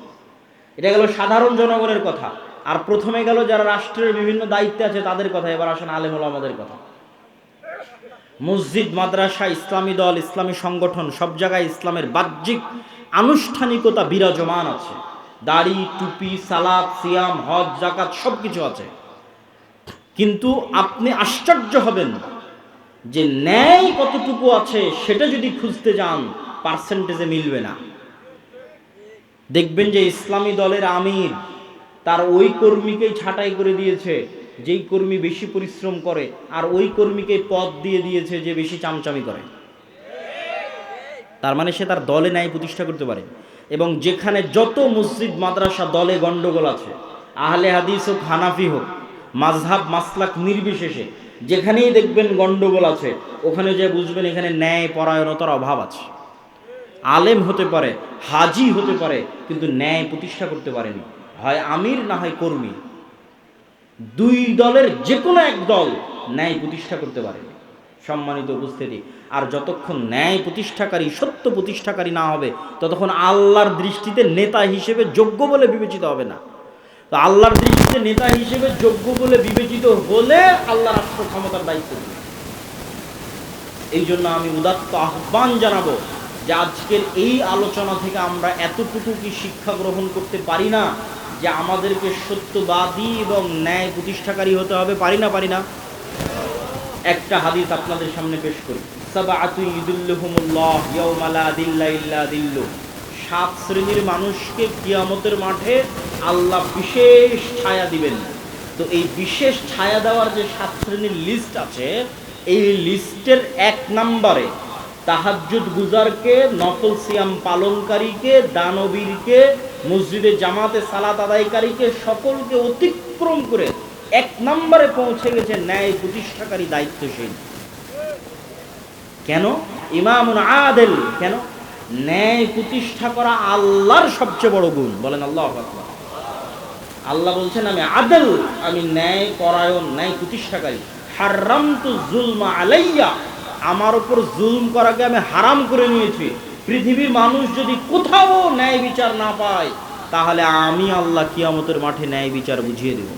এটা গেল সাধারণ জনগণের কথা। আর প্রথমে গেল যারা রাষ্ট্রের বিভিন্ন দায়িত্বে আছে তাদের কথা। এবার আসেন আলেম ওলামাদের কথা। মসজিদ, মাদ্রাসা, ইসলামী দল, ইসলামী সংগঠন, সব জায়গায় ইসলামের বাহ্যিক আনুষ্ঠানিকতা বিরাজমান আছে। দাড়ি, টুপি, সালাত, সিয়াম, হজ, যাকাত সব কিছু আছে, কিন্তু আপনি আশ্চর্য হবেন যে ন্যায় কতটুকু আছে সেটা যদি খুঁজতে যান, পার্সেন্টেজে মিলবে না। দেখবেন যে ইসলামী দলের আমির তার ওই কর্মীকেই ছাঁটাই করে দিয়েছে যেই কর্মী বেশি পরিশ্রম করে, আর ওই কর্মীকে পদ দিয়ে দিয়েছে যে বেশি চামচামি করে। তার মানে সে তার দলে ন্যায় প্রতিষ্ঠা করতে পারে। এবং যেখানে যত মসজিদ, মাদ্রাসা, দলে গন্ডগোল আছে, আহলে হাদিস হোক, হানাফি হোক, মাযহাব মাসলাক নির্বিশেষে যেখানেই দেখবেন গন্ডগোল আছে, ওখানে যে বুঝবেন এখানে ন্যায় পরায়ণতার অভাব আছে। আলেম হতে পারে, হাজি হতে পারে, কিন্তু ন্যায় প্রতিষ্ঠা করতে পারেনি। হয় আমির না হয় কর্মী, দুই দলের যে কোনো এক দল ন্যায় প্রতিষ্ঠা করতে পারেনি। সম্মানিত উপস্থিতি, আর যতক্ষণ ন্যায় প্রতিষ্ঠাকারী, সত্য প্রতিষ্ঠাকারী না হবে, ততক্ষণ আল্লাহর দৃষ্টিতে নেতা হিসেবে যোগ্য বলে বিবেচিত হবে না। তো আল্লাহর দৃষ্টিতে নেতা হিসেবে যোগ্য বলে বিবেচিত হলে আল্লাহ রাষ্ট্র ক্ষমতার দায়িত্ব দেবে। এই জন্য আমি উদাত্ত আহ্বান জানাবো যে আজকের এই আলোচনা থেকে আমরা এতটুকু কি শিক্ষা গ্রহণ করতে পারি না যে আমাদেরকে সত্যবাদী এবং ন্যায় প্রতিষ্ঠাকারী হতে হবে? পারি না? একটা হাদিস আপনাদের সামনে পেশ করি। সাবআতু ইযিল্লুহুমুল্লাহ ইয়াওমা লা যিল্লা ইল্লা যিল্লুহ। 7 শ্রেণীর মানুষকে কিয়ামতের মাঠে আল্লাহ বিশেষ ছায়া দিবেন। তো এই বিশেষ ছায়া দেওয়ার যে 7 শ্রেণীর লিস্ট আছে, এই লিস্টের 1 নম্বরে তাহাজ্জুদ গুজারকে, নফল সিয়াম পালনকারীকে, দানবীরকে, মসজিদে জামাতে সালাত আদায়কারীকে, সকলকে অতিক্রম করে 1 নম্বরে পৌঁছে গেছে ন্যায় প্রতিষ্ঠাকারী, দায়িত্বশীল। কেন? ইমামুন আদিল। কেন? ন্যায় প্রতিষ্ঠা করা আল্লাহর সবচেয়ে বড় গুণ। বলেন আল্লাহু আকবার। আল্লাহ বলছেন আমি আদিল, আমি ন্যায় পরায়ণ, ন্যায় প্রতিষ্ঠাকারী। হারামতু যুলমা আলাইয়া, আমার উপর জুলম করাকে আমি হারাম করে নিয়েছি। পৃথিবীর মানুষ যদি কোথাও ন্যায় বিচার না পায়, তাহলে আমি আল্লাহ কিয়ামতের মাঠে ন্যায় বিচার বুঝিয়ে দেব।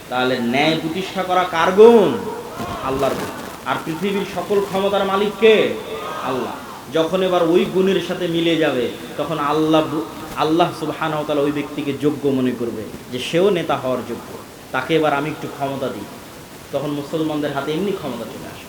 তাহলে ন্যায় প্রতিষ্ঠা করা কার গুণ? আল্লাহর গুণ। আর পৃথিবীর সকল ক্ষমতার মালিক কে? আল্লাহ। যখন এবার ওই গুণের সাথে মিলে যাবে তখন আল্লাহ সুবহানাহু ওয়া তাআলা ওই ব্যক্তিকে যোগ্য মনে করবে যে সেও নেতা হওয়ার যোগ্য, তাকে এবার আমি একটু ক্ষমতা দিই। তখন মুসলমানদের হাতে এমনি ক্ষমতা চলে আসে,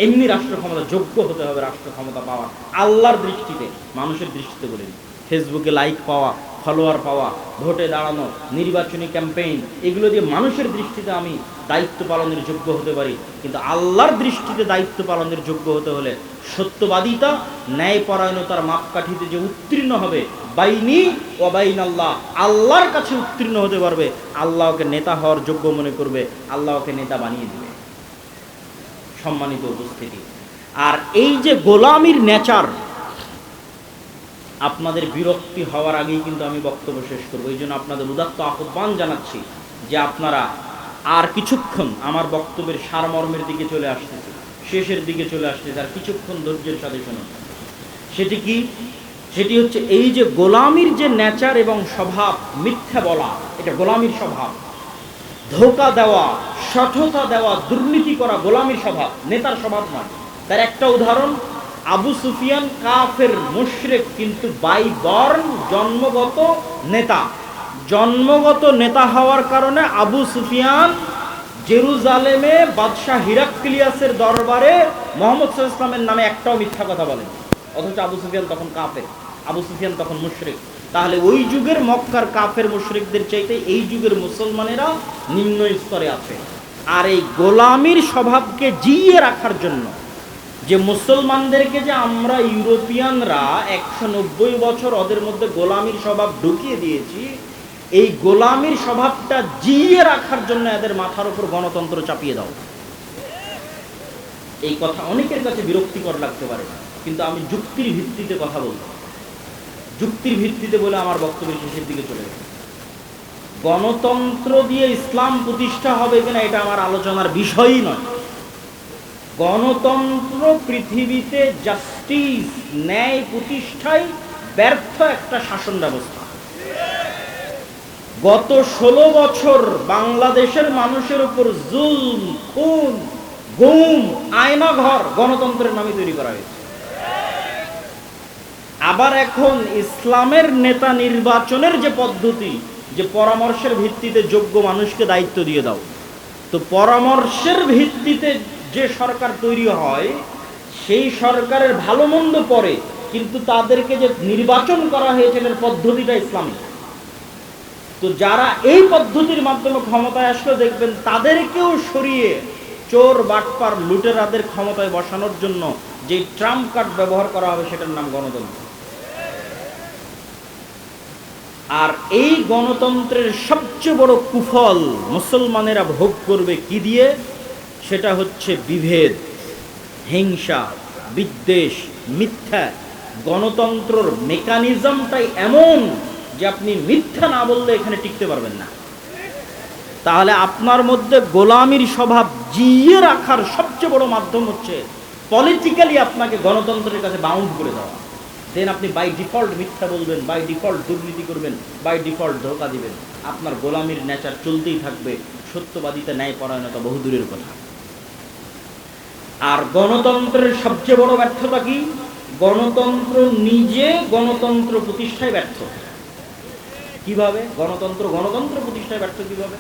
এমনি রাষ্ট্র ক্ষমতা, যোগ্য হতে হবে রাষ্ট্র ক্ষমতা পাওয়া আল্লাহর দৃষ্টিতে, মানুষের দৃষ্টিতে বলিনি। ফেসবুকে লাইক পাওয়া, ফলোয়ার পাওয়া, ভোটে দাঁড়ানো, নির্বাচনী ক্যাম্পেইন, এগুলো দিয়ে মানুষের দৃষ্টিতে আমি দায়িত্ব পালনের যোগ্য হতে পারি, কিন্তু আল্লাহর দৃষ্টিতে দায়িত্ব পালনের যোগ্য হতে হলে সত্যবাদিতা, ন্যায়পরায়ণতার মাপকাঠিতে যে উত্তীর্ণ হবে, বাইনি ও বাইন আল্লাহ, আল্লাহর কাছে উত্তীর্ণ হতে পারবে, আল্লাহকে নেতা হওয়ার যোগ্য মনে করবে, আল্লাহকে নেতা বানিয়ে দেবে। সম্মানিত উপস্থিতি, আর এই যে গোলামির নেচার, আপনাদের বিরক্তি হওয়ার আগেই কিন্তু আমি বক্তব্য শেষ করবো। এই জন্য আপনাদের উদাত্ত আহ্বান জানাচ্ছি যে আপনারা আর কিছুক্ষণ, আমার বক্তব্যের সারমর্মের দিকে চলে আসতেছে, শেষের দিকে চলে আসতেছে, আর কিছুক্ষণ ধৈর্যের সাথে শুনুন। সেটি কি? সেটি হচ্ছে এই যে গোলামির যে নেচার এবং স্বভাব, মিথ্যা বলা, এটা গোলামির স্বভাব। ধোঁকা দেওয়া, সঠতা দেওয়া, দুর্নীতি করা গোলামির স্বভাব, নেতার স্বভাব নয়। তার একটা উদাহরণ, আবু সুফিয়ান কাফের মুশরিক, কিন্তু বাই বর্ন জন্মগত নেতা। জন্মগত নেতা হওয়ার কারণে আবু সুফিয়ান জেরুজালেমে বাদশাহ হিরাক্লিয়াসের দরবারে মুহাম্মদ সাল্লাল্লাহু আলাইহি ওয়াসাল্লামের নামে একটাও মিথ্যা কথা বলেন, অথচ আবু সুফিয়ান তখন কাফের, আবু সুফিয়ান তখন মুশরিক। তাহলে ওই যুগের মক্কার কাফের মুশরিকদের চাইতে এই যুগের মুসলমানেরা নিম্ন স্তরে আছে। আর এই গোলামির স্বভাবকে জিইয়ে রাখার জন্য, যে মুসলমানদেরকে যে আমরা ইউরোপিয়ানরা 190 বছর ওদের মধ্যে গোলামির স্বভাব ঢুকিয়ে দিয়েছি, এই গোলামির স্বভাবটা জিইয়ে রাখার জন্য এদের মাথার উপর গণতন্ত্র চাপিয়ে দাও। এই কথা অনেকের কাছে বিরক্তিকর লাগতে পারে, কিন্তু আমি যুক্তির ভিত্তিতে কথা বলবো, যুক্তির ভিত্তিতে বলে আমার বক্তব্যের শেষের দিকে চলে গেছে। গণতন্ত্র দিয়ে ইসলাম প্রতিষ্ঠা হবে কিনা এটা আমার আলোচনার বিষয়ই নয়। গণতন্ত্র পৃথিবীতে জাস্টিস, ন্যায় প্রতিষ্ঠায় ব্যর্থ একটা শাসন ব্যবস্থা। গত 16 বছর বাংলাদেশের মানুষের উপর জুলম, খুন, গুম, আয়নাঘর গণতন্ত্রের নামে তৈরি করা হয়েছে। আবার এখন ইসলামের নেতা নির্বাচনের যে পদ্ধতি, যে পরামর্শের ভিত্তিতে যোগ্য মানুষকে দায়িত্ব দিয়ে দাও, তো পরামর্শের ভিত্তিতে যে সরকার তৈরি হয় সেই সরকারের ভালো মন্দ পড়ে, কিন্তু তাদেরকে যে নির্বাচন করা হয়েছে এর পদ্ধতিটা ইসলামিক। তো যারা এই পদ্ধতির মাধ্যমে ক্ষমতায় আসলে দেখবেন তাদেরকেও সরিয়ে চোর, বাটপার, লুটেরাদের ক্ষমতায় বসানোর জন্য যে ট্রাম্প কার্ড ব্যবহার করা হবে সেটার নাম গণতন্ত্র। আর এই গণতন্ত্রের সবচেয়ে বড় কুফল মুসলমানেরা ভোগ করবে কি দিয়ে? সেটা হচ্ছে বিভেদ, হিংসা, বিদ্বেষ, মিথ্যা। গণতন্ত্রের মেকানিজমটাই এমন যে আপনি মিথ্যা না বললে এখানে টিকতে পারবেন না। তাহলে আপনার মধ্যে গোলামির স্বভাব জিইয়ে রাখার সবচেয়ে বড় মাধ্যম হচ্ছে পলিটিক্যালি আপনাকে গণতন্ত্রের কাছে বাউন্ড করে দেওয়া। দেন আপনি বাই ডিফল্ট মিথ্যা বলবেন, বাই ডিফল্ট দুর্নীতি করবেন, বাই ডিফল্ট ধোঁকা দিবেন, আপনার গোলামির নেচার চলতেই থাকবে। সত্যবাদিতা, ন্যায়পরায়ণতা বহুদূরের কথা। আর গণতন্ত্রের সবচেয়ে বড় ব্যর্থতা কি? গণতন্ত্র নিজে গণতন্ত্র প্রতিষ্ঠায় ব্যর্থ। কিভাবে গণতন্ত্র প্রতিষ্ঠায় ব্যর্থ কিভাবে?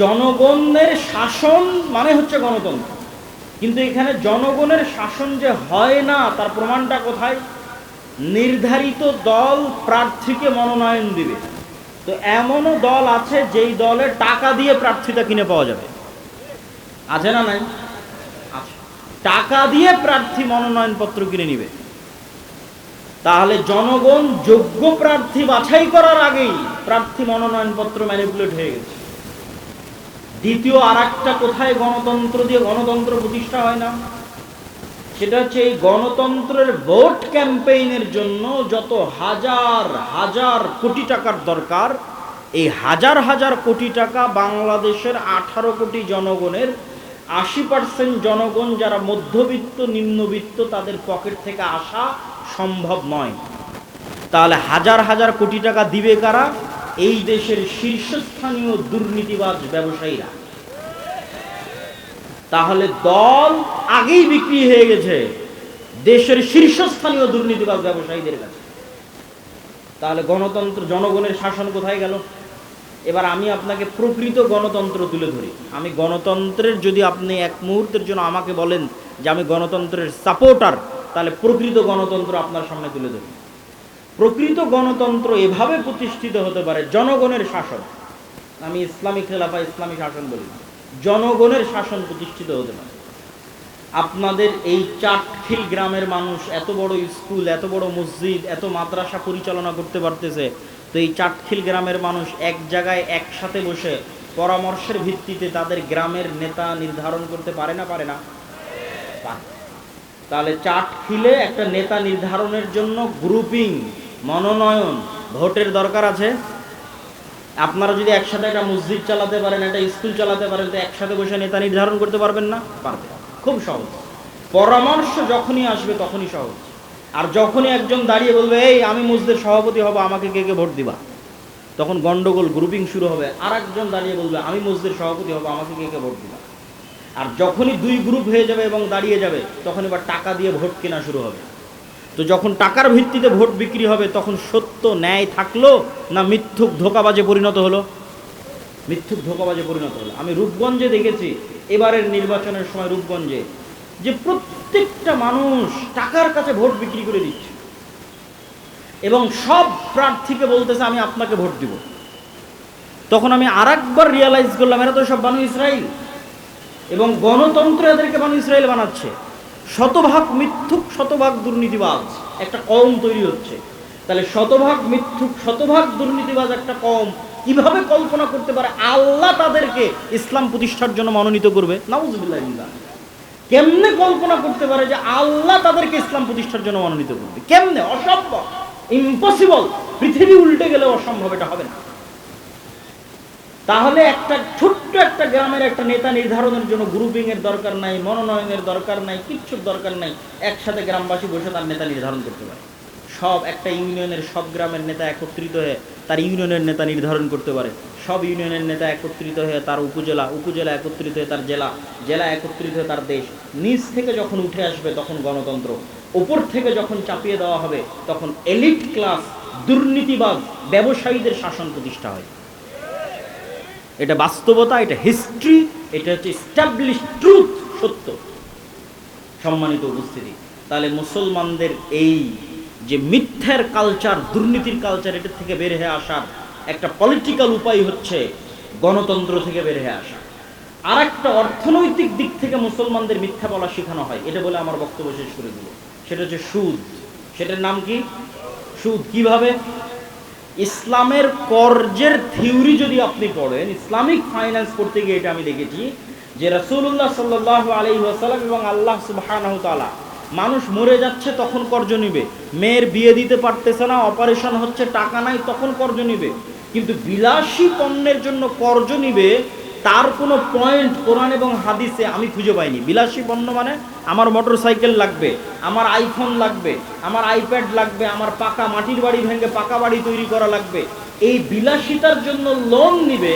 জনগণের শাসন মানে হচ্ছে গণতন্ত্র, কিন্তু এখানে জনগণের শাসন যে হয় না তার প্রমাণটা কোথায়? নির্ধারিত দল প্রার্থীকে মনোনয়ন দিবে, তো এমনও দল আছে যেই দলে টাকা দিয়ে প্রার্থীটা কিনে পাওয়া যাবে, আছে না নাই? আছে। টাকা দিয়ে প্রার্থী মনোনয়নপত্র কিনে নিবে। তাহলে জনগণ যোগ্য প্রার্থী বাছাই করার আগেই প্রার্থী মনোনয়নপত্র ম্যানিপুলেট হয়ে গেছে। দ্বিতীয় আরেকটা কোথায় গণতন্ত্র দিয়ে গণতন্ত্র প্রতিষ্ঠা হয় না, সেটা হচ্ছে এই গণতন্ত্রের ভোট ক্যাম্পেইনের জন্য যত হাজার হাজার কোটি টাকার দরকার, এই হাজার হাজার কোটি টাকা বাংলাদেশের 18 কোটি জনগণের 80% জনগণ যারা মধ্যবিত্ত, নিম্নবিত্ত, তাদের পকেট থেকে আসা সম্ভব নয়। তাহলে হাজার হাজার কোটি টাকা দিবে কারা? এই দেশের শীর্ষস্থানীয় দুর্নীতিবাজ ব্যবসায়ীরা। তাহলে দল আগেই বিক্রি হয়ে গেছে দেশের শীর্ষস্থানীয় দুর্নীতিবাজ ব্যবসায়ীদের কাছে। তাহলে গণতন্ত্র, জনগণের শাসন কোথায় গেল? এবার আমি আপনাকে প্রকৃত গণতন্ত্র তুলে ধরি। আমি গণতন্ত্রের, যদি আপনি এক মুহূর্তের জন্য আমাকে বলেন যে আমি গণতন্ত্রের সাপোর্টার, তাহলে প্রকৃত গণতন্ত্র আপনার সামনে তুলে ধরি। প্রকৃত গণতন্ত্র এভাবে প্রতিষ্ঠিত হতে পারে, জনগণের শাসন। আমি ইসলামী খেলাফা, ইসলামী শাসন বলি, জনগণের শাসন প্রতিষ্ঠিত হতে পারে। আপনাদের এই চাটখিল গ্রামের মানুষ এত বড় স্কুল, এত বড় মসজিদ, এত মাদ্রাসা পরিচালনা করতে পারতেছে, তো এই চাটখিল গ্রামের মানুষ এক জায়গায় একসাথে বসে পরামর্শের ভিত্তিতে তাদের গ্রামের নেতা নির্ধারণ করতে পারে না? পারে না? তাহলে চাটখিলে একটা নেতা নির্ধারণের জন্য গ্রুপিং, মনোনয়ন, ভোটের দরকার আছে। আপনারা যদি একসাথে একটা মসজিদ চালাতে পারেন, একটা স্কুল চালাতে পারেন, তো একসাথে বসে নেতা নির্ধারণ করতে পারবেন না? পারবেন। খুব সহজ। পরামর্শ যখনই আসবে তখনই সহজ। আর যখনই একজন দাঁড়িয়ে বলবে এই আমি মসজিদের সভাপতি হব, আমাকে কে কে ভোট দিবা, তখন গন্ডগোল, গ্রুপিং শুরু হবে। আর একজন দাঁড়িয়ে বলবে আমি মসজিদের সভাপতি হব, আমাকে কে কে ভোট দিবা। আর যখনই দুই গ্রুপ হয়ে যাবে এবং দাঁড়িয়ে যাবে, তখন এবার টাকা দিয়ে ভোট কেনা শুরু হবে। তো যখন টাকার ভিত্তিতে ভোট বিক্রি হবে, তখন সত্য ন্যায় থাকলো না মিথ্যুক ধোঁকাবাজে পরিণত হলো? মিথ্যুক ধোঁকাবাজে পরিণত হলো। আমি রূপগঞ্জে দেখেছি, এবারের নির্বাচনের সময় রূপগঞ্জে, যে প্রত্যেকটা মানুষ টাকার কাছে ভোট বিক্রি করে দিচ্ছে এবং সব প্রার্থীকে বলতেছে আমি আপনাকে ভোট দিব। তখন আমি আরেকবার রিয়ালাইজ করলাম, এরা তো সব বানু ইসরাইল, এবং গণতন্ত্র এদেরকে বানু ইসরাইল বানাচ্ছে। শতভাগ মিথ্যুক, শতভাগ দুর্নীতিবাজ একটা কওম তৈরি হচ্ছে। তাহলে শতভাগ মিথ্যুক, শতভাগ দুর্নীতিবাজ একটা কওম কিভাবে কল্পনা করতে পারে আল্লাহ তাদেরকে ইসলাম প্রতিষ্ঠার জন্য মনোনীত করবে? নাউজুবিল্লাহ। কেমনে কল্পনা করতে পারে যে আল্লাহ তাদেরকে ইসলাম প্রতিষ্ঠার জন্য মনোনীত করবে? কেমনে? অসম্ভব, ইম্পসিবল। পৃথিবী উল্টে গেলে অসম্ভব, এটা হবে না। তাহলে একটা ছোট্ট একটা গ্রামের একটা নেতা নির্ধারণের জন্য গ্রুপিং এর দরকার নাই, মনোনয়নের দরকার নাই, কিচ্ছুর দরকার নাই। একসাথে গ্রামবাসী বসে তার নেতা নির্ধারণ করতে পারে। সব একটা ইউনিয়নের সব গ্রামের নেতা একত্রিত হয়ে তার ইউনিয়নের নেতা নির্ধারণ করতে পারে। সব ইউনিয়নের নেতা একত্রিত হয়ে তার উপজেলা, উপজেলা একত্রিত হয়ে তার জেলা, জেলা একত্রিত হয়ে তার দেশ। নিচ থেকে যখন উঠে আসবে তখন গণতন্ত্র, উপর থেকে যখন চাপিয়ে দেওয়া হবে তখন এলিট ক্লাস, দুর্নীতিবাজ ব্যবসায়ীদের শাসন প্রতিষ্ঠা হয়। এটা বাস্তবতা, এটা হিস্ট্রি, এটা হচ্ছে এস্টাবলিশ ট্রুথ, সত্য। সম্মানিত উপস্থিতি, তাহলে মুসলমানদের এই যে মিথ্যার কালচার, দুর্নীতির কালচার, এটা থেকে বের হয়ে আসার একটা পলিটিক্যাল উপায় হচ্ছে গণতন্ত্র থেকে বের হয়ে আসা। আর একটা অর্থনৈতিক দিক থেকে মুসলমানদের মিথ্যা বলা শেখানো হয়, এটা বলে আমার বক্তব্য শেষ করে দিল। সেটা হচ্ছে সুদ। সেটার নাম কি? সুদ। কিভাবে? ইসলামের কর্জের থিওরি যদি আপনি পড়েন, ইসলামিক ফাইন্যান্স পড়তে গিয়ে এটা আমি দেখেছি যে রাসূলুল্লাহ সাল্লাল্লাহু আলাইহি ওয়াসাল্লাম এবং আল্লাহ সুবহানাহু ওয়া তাআলা, মানুষ মরে যাচ্ছে তখন কর্জ নিবে, মেয়ের বিয়ে দিতে পারতেছে না, অপারেশন হচ্ছে, টাকা নাই, তখন কর্জ নিবে। কিন্তু বিলাসী পণ্যের জন্য কর্জ নিবে, তার কোনো পয়েন্ট কোরআন এবং হাদিসে আমি খুঁজে পাইনি। বিলাসী পণ্য মানে আমার মোটর সাইকেল লাগবে, আমার আইফোন লাগবে, আমার আইপ্যাড লাগবে, আমার পাকা মাটির বাড়ি ভেঙে পাকা বাড়ি তৈরি করা লাগবে, এই বিলাসিতার জন্য লোন নিবে।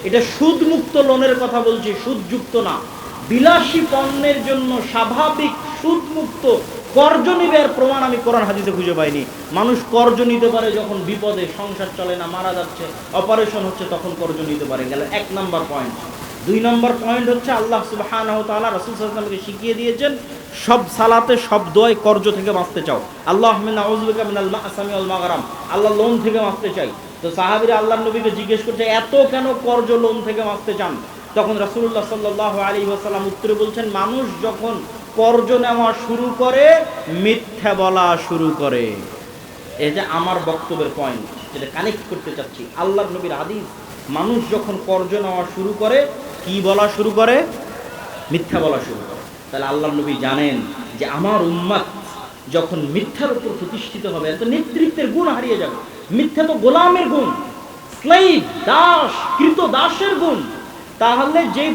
এটা সুদমুক্ত লোনের কথা বলছি, সুদযুক্ত না। বিলাসী পণ্যের জন্য স্বাভাবিক সুদমুক্ত কর্জ নিবে, আর প্রমাণ আমি কোরআন হাদিসে খুঁজে পাইনি। মানুষ কর্জ নিতে পারে যখন বিপদে, সংসার চলে না, মারা যাচ্ছে, অপারেশন হচ্ছে, তখন কর্জ নিতে পারে। গেল এক নাম্বার পয়েন্ট। দুই নম্বর পয়েন্ট হচ্ছে আল্লাহ সুবহানাহু ওয়া তাআলা রাসূল সাল্লাল্লাহু আলাইহি ওয়াসাল্লামকে শিখিয়ে দিয়েছেন, সব সালাতে, সব দোয়ায় কর্জ থেকে বাঁচতে চাও। আল্লাহুম্মা নাউযু বিকা মিনাল মা'সামি ওয়াল মাগরাম, আল্লাহ লোন থেকে বাঁচতে চাই। তো সাহাবীরা আল্লাহর নবীকে জিজ্ঞেস করছে, এত কেন কর্জ, লোন থেকে বাঁচতে চান? তখন রাসূলুল্লাহ সাল্লাল্লাহু আলাইহি ওয়াসাল্লাম উত্তরে বলছেন, মানুষ যখন কর্জ নেওয়া শুরু করে, মিথ্যা বলা শুরু করে। এই যে আমার বক্তব্যের পয়েন্ট, যেটা কানেক্ট করতে চাচ্ছি, আল্লাহর নবীর হাদিস। মানুষ যখন কর্জ নেওয়া শুরু করে, কি বলা শুরু করে? মিথ্যা বলা শুরু করে। তাহলে আল্লাহর নবী জানেন যে আমার উম্মত যখন মিথ্যার উপর প্রতিষ্ঠিত হবে, তো নেতৃত্বের গুণ হারিয়ে যাবে। মিথ্যা তো গোলামের গুণ, স্লেভ, দাস, কৃত দাসের গুণ। তাহলে যে